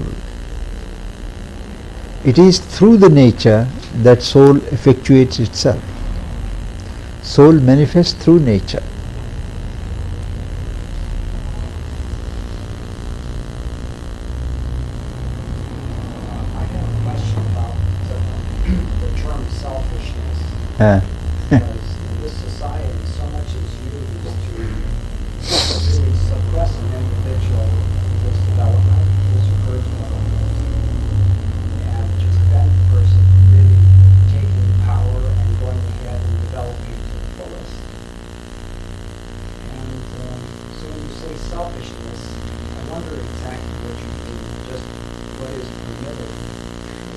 Speaker 1: It is through the nature that soul effectuates itself. Soul manifests through nature.
Speaker 4: I have a question about the term selfishness. Because in this society, so much is used to really suppress an individual, his development, his personal development, and to prevent the person from really taking power and going ahead and developing to the fullest. And so when you say selfishness, I wonder exactly what you mean, just what is permitted.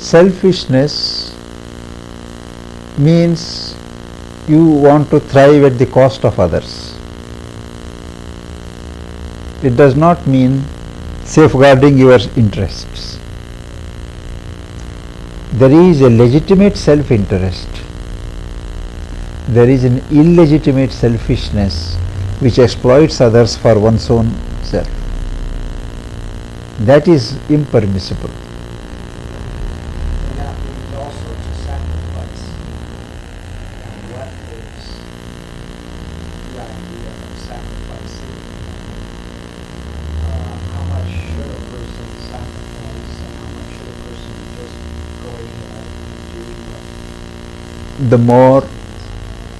Speaker 1: Selfishness means you want to thrive at the cost of others. It does not mean safeguarding your interests. There is a legitimate self-interest. There is an illegitimate selfishness which exploits others for one's own self. That is impermissible.
Speaker 4: And that means also to sacrifice. And what is the idea of sacrificing? How much should a person sacrifice, and how much should a person just go ahead and do?
Speaker 1: The more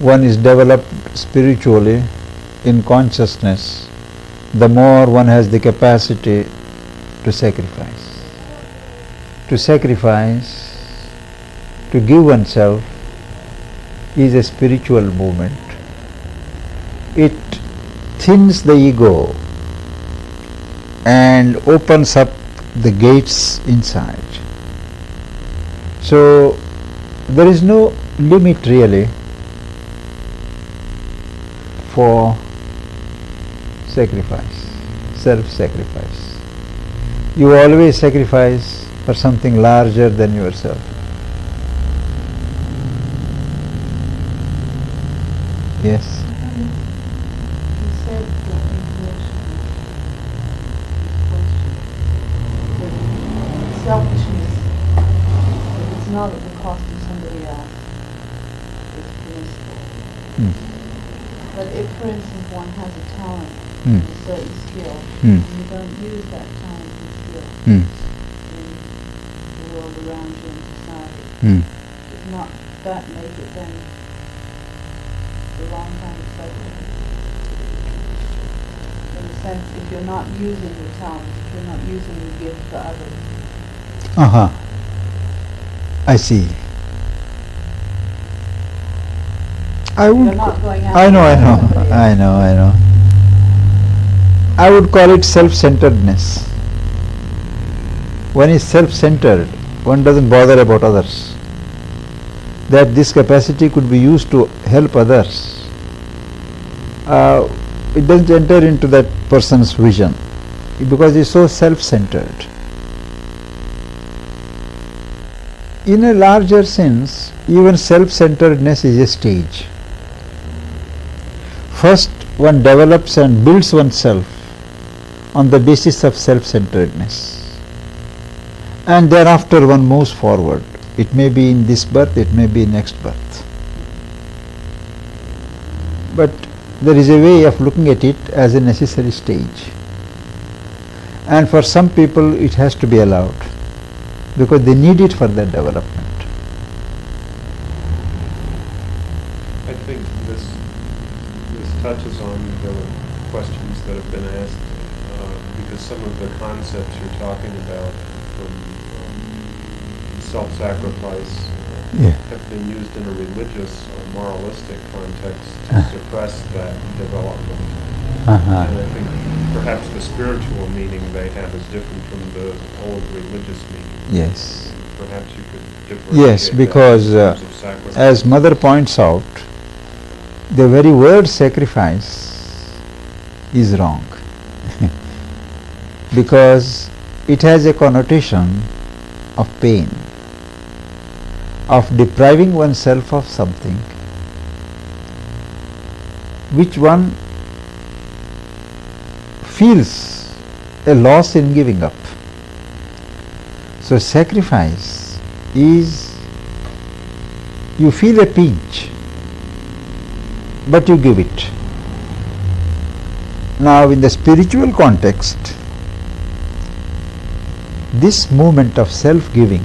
Speaker 1: one is developed spiritually in consciousness, the more one has the capacity to sacrifice. To sacrifice, to give oneself, is a spiritual movement. It thins the ego and opens up the gates inside. So there is no limit really for sacrifice, self-sacrifice. You always sacrifice for something larger than yourself. Yes.
Speaker 5: You said that in connection with this question, that selfishness, if it's not at the cost of somebody else, it's permissible.
Speaker 1: Hmm.
Speaker 5: But if, for instance, one has a talent,
Speaker 1: Hmm.
Speaker 5: a certain skill,
Speaker 1: Hmm.
Speaker 5: and you don't use that talent and skill
Speaker 1: Hmm.
Speaker 5: in the world around you and society,
Speaker 1: Hmm.
Speaker 5: does not that make it then the wrong kind of selfishness? In the sense, if you're not using your talent, if you're not using your gift for others.
Speaker 1: Uh-huh. I see. I
Speaker 5: You're
Speaker 1: would.
Speaker 5: not going out
Speaker 1: I know.
Speaker 5: to somebody else.
Speaker 1: I know. I would call it self-centeredness. One is self-centered. One doesn't bother about others. That this capacity could be used to help others. It doesn't enter into that person's vision because it's so self-centered. In a larger sense, even self-centeredness is a stage. First, one develops and builds oneself on the basis of self-centeredness, and thereafter one moves forward. It may be in this birth, it may be next birth. But there is a way of looking at it as a necessary stage, and for some people it has to be allowed because they need it for their development.
Speaker 6: I think this touches on the questions that have been asked because some of the concepts you're talking about from self-sacrifice
Speaker 1: Yeah.
Speaker 6: have been used in a religious or moralistic context to suppress that development.
Speaker 1: Uh-huh.
Speaker 6: And I think perhaps the spiritual meaning they have is different from the old religious meaning.
Speaker 1: Yes.
Speaker 6: Perhaps you could differentiate
Speaker 1: Yes,
Speaker 6: that
Speaker 1: because
Speaker 6: in terms of sacrifice.
Speaker 1: as Mother points out, the very word sacrifice is wrong because it has a connotation of pain, of depriving oneself of something which one feels a loss in giving up. So sacrifice is you feel a pinch, but you give it. Now in the spiritual context, this movement of self-giving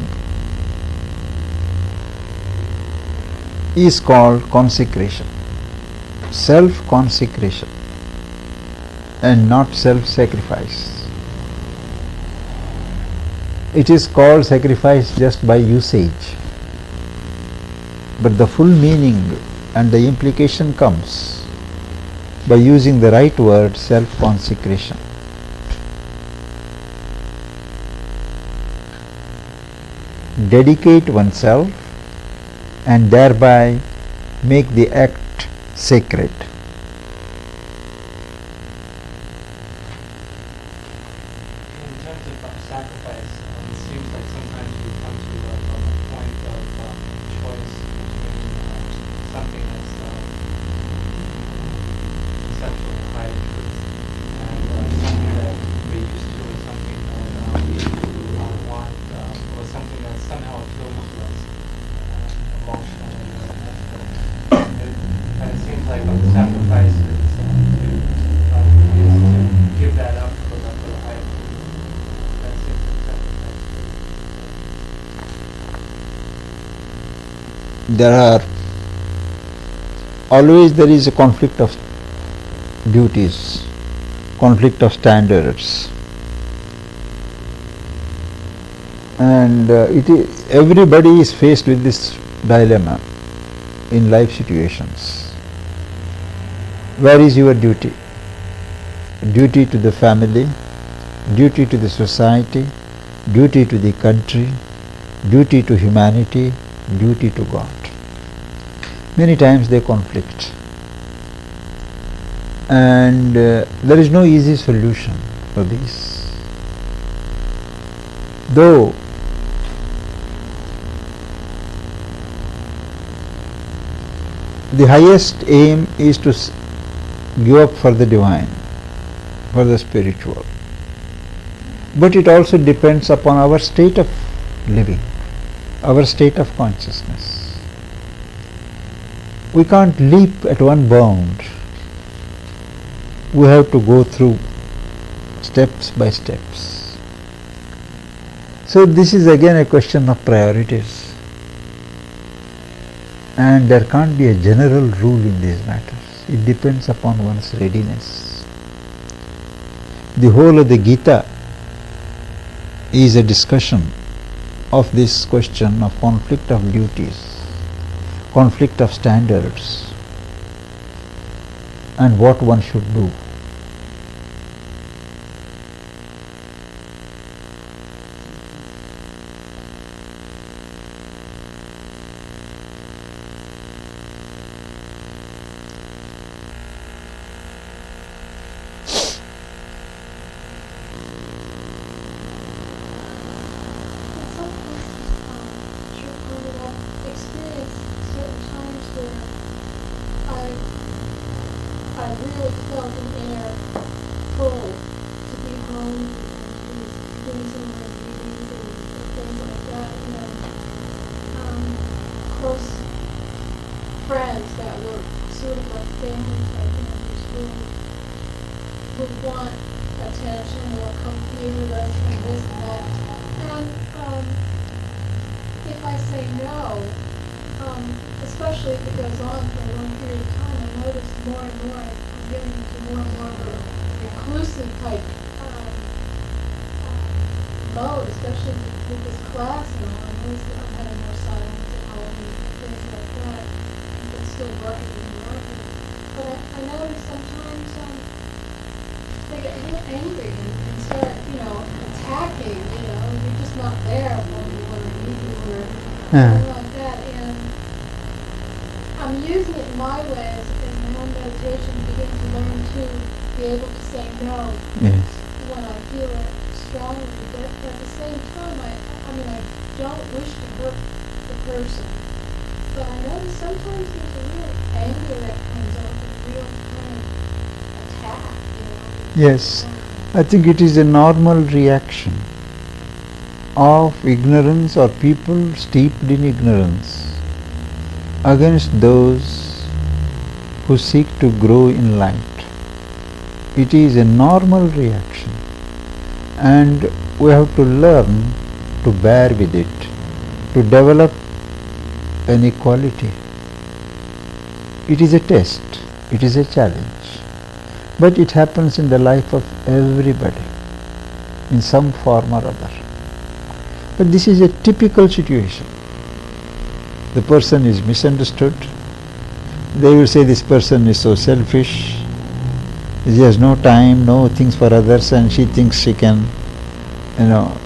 Speaker 1: is called consecration, self-consecration, and not self-sacrifice. It is called sacrifice just by usage, but the full meaning and the implication comes by using the right word, self-consecration. Dedicate oneself and thereby make the act sacred.
Speaker 7: In terms of sacrifice, it seems like sometimes we come to a point of choice between something that's conceptual and higher truth, and something that we're used to, or something that we want, or something that somehow appeals to us emotionally. And it seems like the sacrifice is to give that up for the higher truth. That seems like sacrifice.
Speaker 1: There is a conflict of duties, conflict of standards, and everybody is faced with this dilemma in life situations. Where is your duty? Duty to the family, duty to the society, duty to the country, duty to humanity, duty to God. Many times they conflict, and there is no easy solution for this. Though the highest aim is to give up for the divine, for the spiritual. But it also depends upon our state of living, our state of consciousness. We can't leap at one bound. We have to go through steps by steps. So this is again a question of priorities. And there can't be a general rule in these matters. It depends upon one's readiness. The whole of the Gita is a discussion of this question of conflict of duties, conflict of standards, and what one should do.
Speaker 3: I really felt an inner pull to be home and doing some of my readings and things like that. Close friends that were sort of like family type members who would want attention or come play with us and this and that. And if I say no, especially if it goes on for a long period of time, I notice more and more I'm getting into more and more of a reclusive type mode, especially with this class and all. I notice that I'm having more silence at home and things like that. It's still barking and barking. But I notice sometimes they get real angry and start, attacking, you're just not there when you want to meet you or something like that. And I'm using it in my way as in my own meditation, beginning to learn to be able to say no when I feel it strongly. But at the same time, I don't wish to hurt the person. But I notice sometimes there's a real anger that comes up, a real kind of attack,
Speaker 1: Yes, I think it is a normal reaction of ignorance or people steeped in ignorance against those who seek to grow in light. It is a normal reaction, and we have to learn to bear with it, to develop an equality. It is a test, it is a challenge, but it happens in the life of everybody in some form or other. But this is a typical situation. The person is misunderstood. They will say this person is so selfish, he has no time, no things for others, and she thinks she can,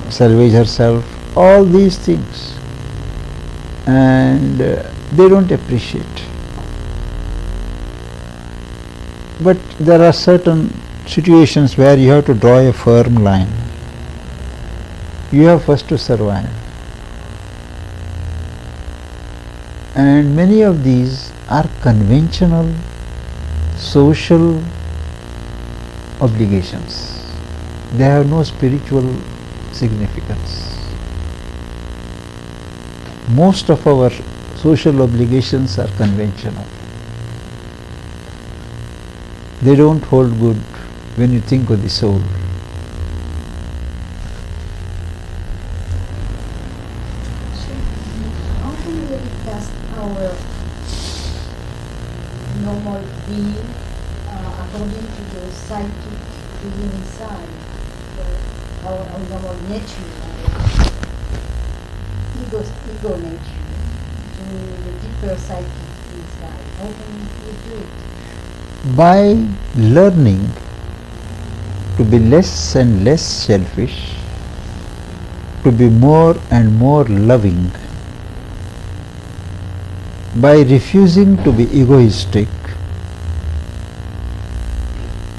Speaker 1: salvage herself. All these things. And they don't appreciate. But there are certain situations where you have to draw a firm line. You have first to survive. And many of these are conventional social obligations. They have no spiritual significance. Most of our social obligations are conventional. They don't hold good when you think of the soul.
Speaker 3: How can we test our normal being according to the psychic being inside, our normal nature, ego nature, to the deeper psychic inside? How can we do it?
Speaker 1: By learning to be less and less selfish, to be more and more loving, by refusing to be egoistic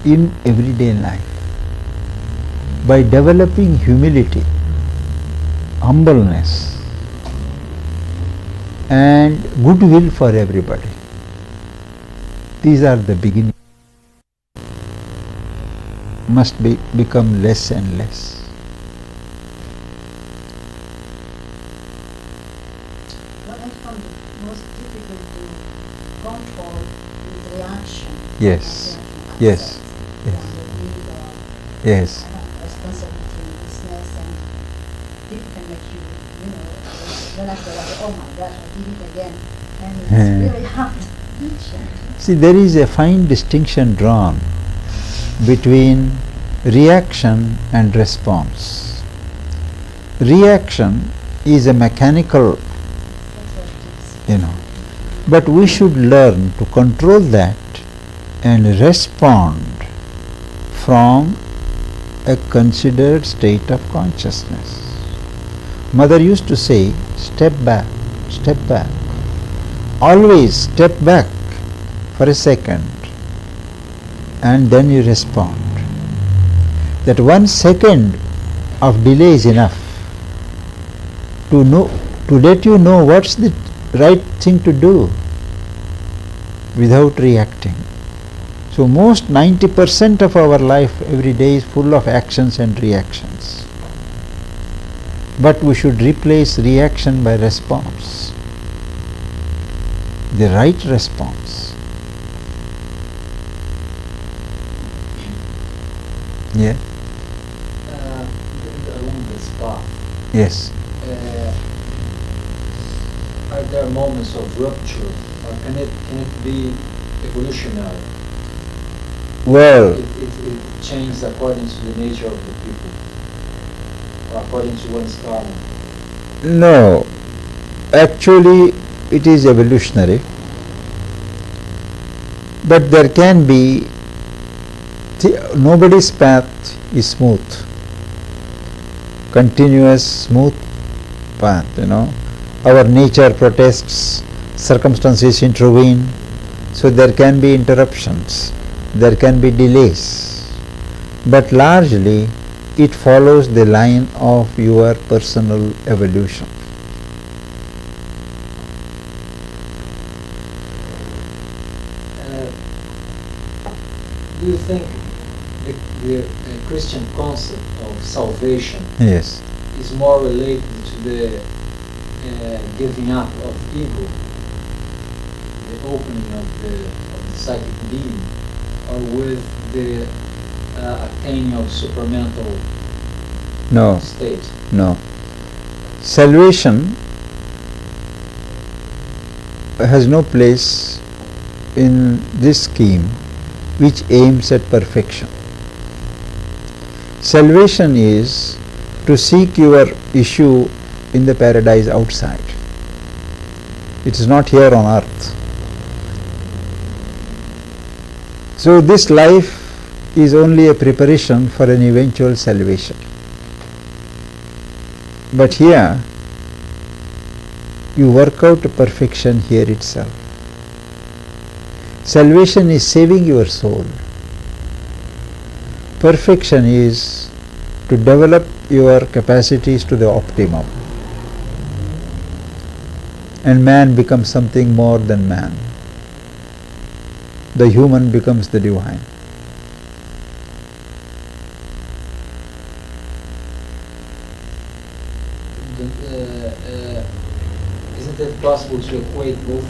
Speaker 1: in everyday life, by developing humility, humbleness, and goodwill for everybody. These are the beginning. Must become less and less.
Speaker 8: What I found the most difficult to control is reaction.
Speaker 1: Yes.
Speaker 8: Reaction
Speaker 1: Yes.
Speaker 8: upset.
Speaker 1: Yes.
Speaker 8: From the need or
Speaker 1: Yes.
Speaker 8: responsibility in business, and people can make you, then after that, oh my gosh, I did it again. And it's really hard to teach.
Speaker 1: See, there is a fine distinction drawn between reaction and response. Reaction is a mechanical,
Speaker 8: That's what it is.
Speaker 1: but we should learn to control that and respond from a considered state of consciousness. Mother used to say, step back, step back. Always step back for a second and then you respond. That 1 second of delay is enough to let you know what's the right thing to do without reacting. So most 90% of our life every day is full of actions and reactions. But we should replace reaction by response. The right response. Yeah.
Speaker 9: Along this path,
Speaker 1: Yes.
Speaker 9: are there moments of rupture, or can it be evolutionary?
Speaker 1: Well,
Speaker 9: It changes according to the nature of the people, or according to one's karma.
Speaker 1: no. Actually, it is evolutionary. But there can be, nobody's path is smooth. Continuous, smooth path, Our nature protests, circumstances intervene, so there can be interruptions, there can be delays. But largely, it follows the line of your personal evolution.
Speaker 9: Do you think the Christian concept of salvation
Speaker 1: Yes.
Speaker 9: is more related to the giving up of ego, the opening of the psychic being, or with the attaining of supramental
Speaker 1: No.
Speaker 9: state?
Speaker 1: No. Salvation has no place in this scheme which aims at perfection. Salvation is to seek your issue in the paradise outside. It is not here on earth. So this life is only a preparation for an eventual salvation. But here, you work out perfection here itself. Salvation is saving your soul. Perfection is to develop your capacities to the optimum. And man becomes something more than man. The human becomes the divine.
Speaker 9: Isn't it possible to equate both?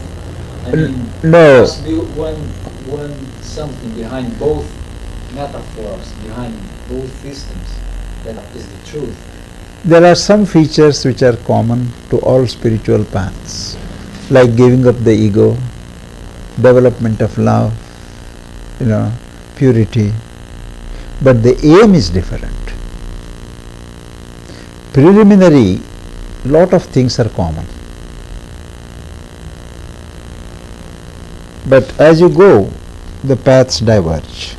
Speaker 9: I mean,
Speaker 1: No.
Speaker 9: there must be one something behind both metaphors, behind both systems, that is the truth.
Speaker 1: There are some features which are common to all spiritual paths, like giving up the ego, development of love, purity. But the aim is different. Preliminary, lot of things are common. But as you go, the paths diverge.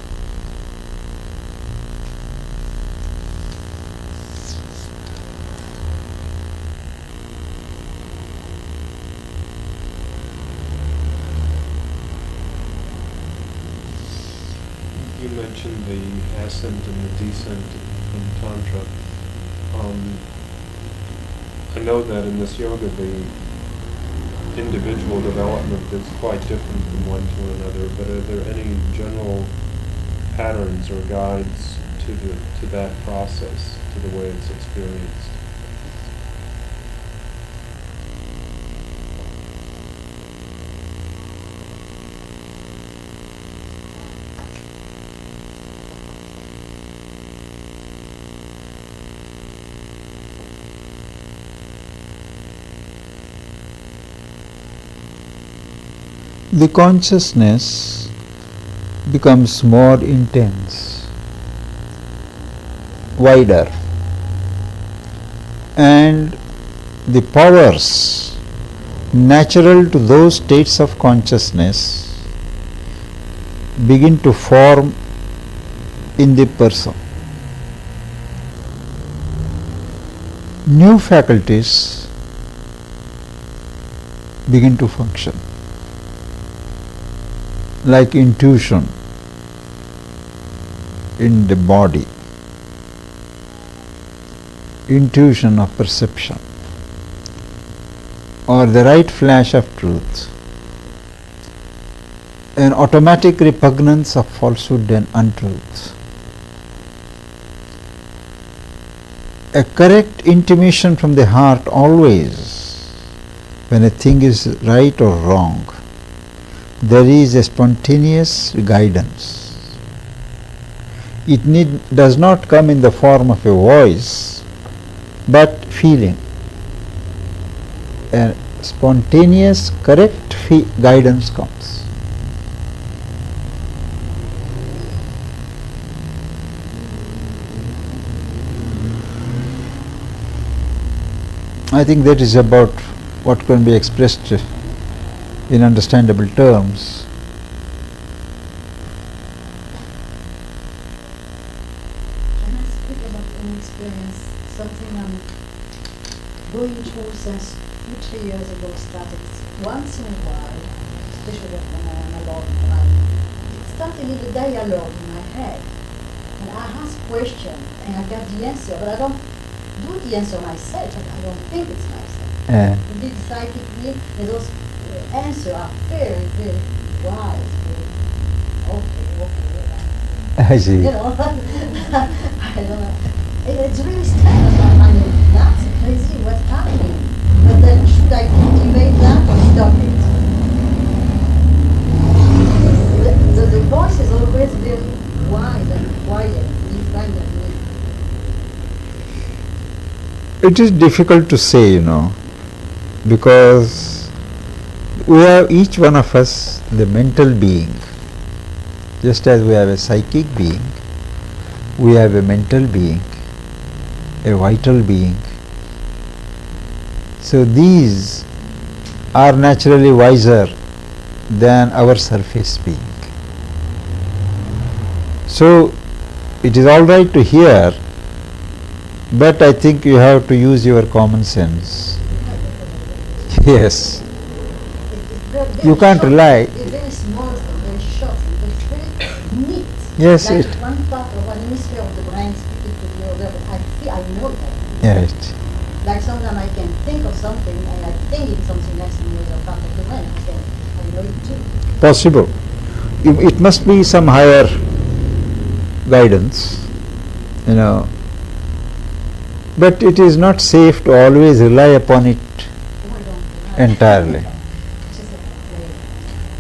Speaker 6: You mentioned the ascent and the descent in Tantra. I know that in this yoga, individual development that's quite different from one to another, but are there any general patterns or guides to that process, to the way it's experienced?
Speaker 1: The consciousness becomes more intense, wider, and the powers natural to those states of consciousness begin to form in the person. New faculties begin to function, like intuition in the body, intuition of perception, or the right flash of truth, an automatic repugnance of falsehood and untruth, a correct intimation from the heart always when a thing is right or wrong. There is a spontaneous guidance. It does not come in the form of a voice, but feeling. A spontaneous, correct guidance comes. I think that is about what can be expressed in understandable terms.
Speaker 8: Can I speak about an experience, something I'm going through since 2-3 years ago started once in a while, especially when I'm alone. It started with a dialogue in my head. And I ask questions and I get the answer, but I don't do the answer myself. I don't think it's myself. Indeed, psychically, and those answers are very, very wise. Very, okay.
Speaker 1: I see.
Speaker 8: You know, I don't know. It's really strange. I mean, that's crazy. What's happening? But then, should I cultivate that or stop it? The voice is always very wide and quiet. You find that.
Speaker 1: It is difficult to say, because we have, each one of us, the mental being. Just as we have a psychic being, we have a mental being, a vital being. So these are naturally wiser than our surface being. So it is all right to hear, but I think you have to use your common sense. Yes. You can't rely.
Speaker 8: It's very small, very short, but it's very neat.
Speaker 1: Yes,
Speaker 8: like
Speaker 1: it.
Speaker 8: one part of one hemisphere of the brain speaking to the other, but I know that.
Speaker 1: Yes.
Speaker 8: Like sometimes I can think of something and I think it's something else in the other part of the brain. I know it too.
Speaker 1: Possible. It must be some higher guidance, But it is not safe to always rely upon it entirely,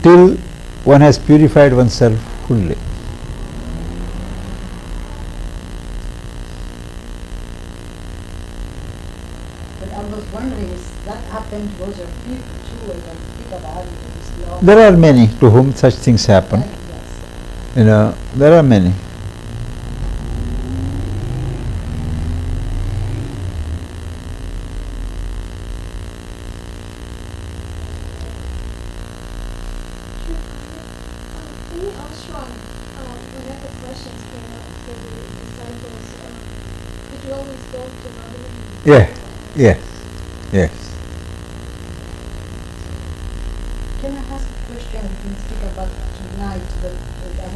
Speaker 1: till one has purified oneself fully.
Speaker 8: But I was wondering if that happened to other people too, and I think about it. It's not
Speaker 1: There are many to whom such things happen.
Speaker 8: Yes.
Speaker 1: There are many.
Speaker 3: In the ashram, whenever questions came up for the disciples, did you always go to Aurobindo?
Speaker 1: Yes.
Speaker 8: Can I ask a question we can speak about tonight, but I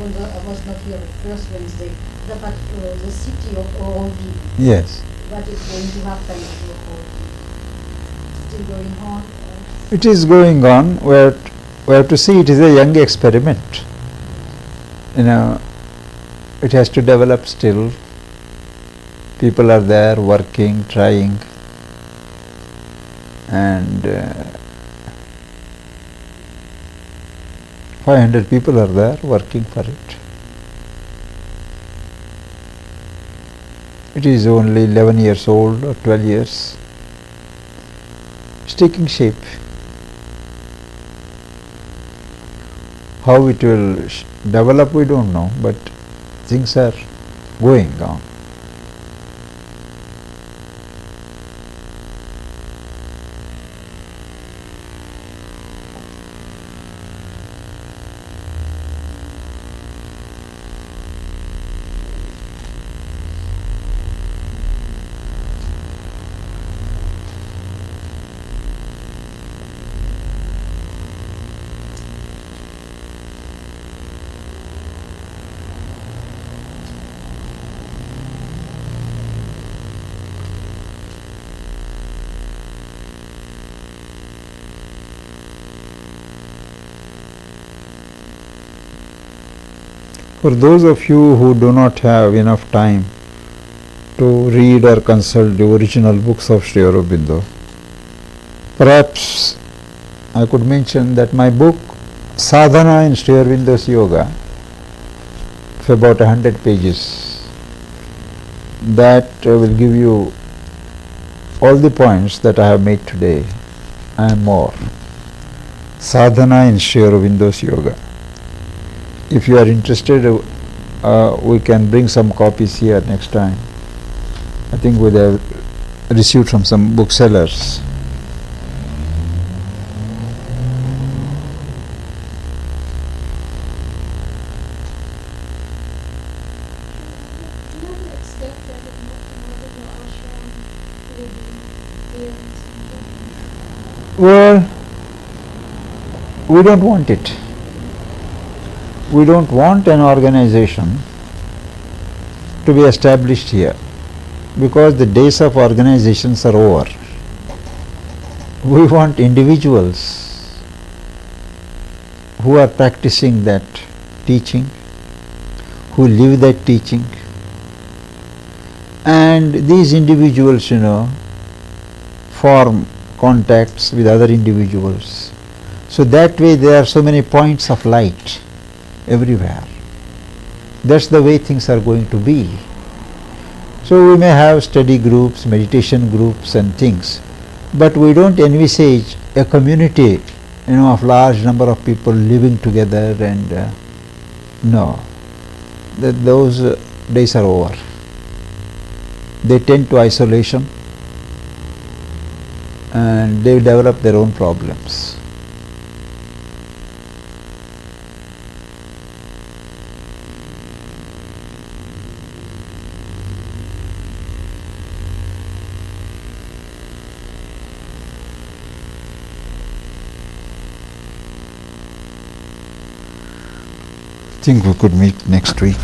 Speaker 8: was not here the first Wednesday, about the city of Aurobindo.
Speaker 1: Yes.
Speaker 8: What is going to happen to Aurobindo? Still going on?
Speaker 1: It is going on. We have to see it is a young experiment. It has to develop still. People are there working, trying, and 500 people are there working for it. It is only 11 years old or 12 years. It's taking shape. How it will develop, we don't know, but things are going on. For those of you who do not have enough time to read or consult the original books of Sri Aurobindo, perhaps I could mention that my book Sadhana in Sri Aurobindo's Yoga, of about 100 pages, that will give you all the points that I have made today and more. Sadhana in Sri Aurobindo's Yoga. If you are interested, we can bring some copies here next time. I think we have received from some booksellers.
Speaker 3: Do you expect that the Aurobindo ashram will be there someday?
Speaker 1: Well, we don't want it. We don't want an organization to be established here, because the days of organizations are over. We want individuals who are practicing that teaching, who live that teaching, and these individuals, form contacts with other individuals. So that way there are so many points of light everywhere. That's the way things are going to be. So we may have study groups, meditation groups and things, but we don't envisage a community, of large number of people living together, and no, those days are over. They tend to isolation and they develop their own problems. I think we could meet next week.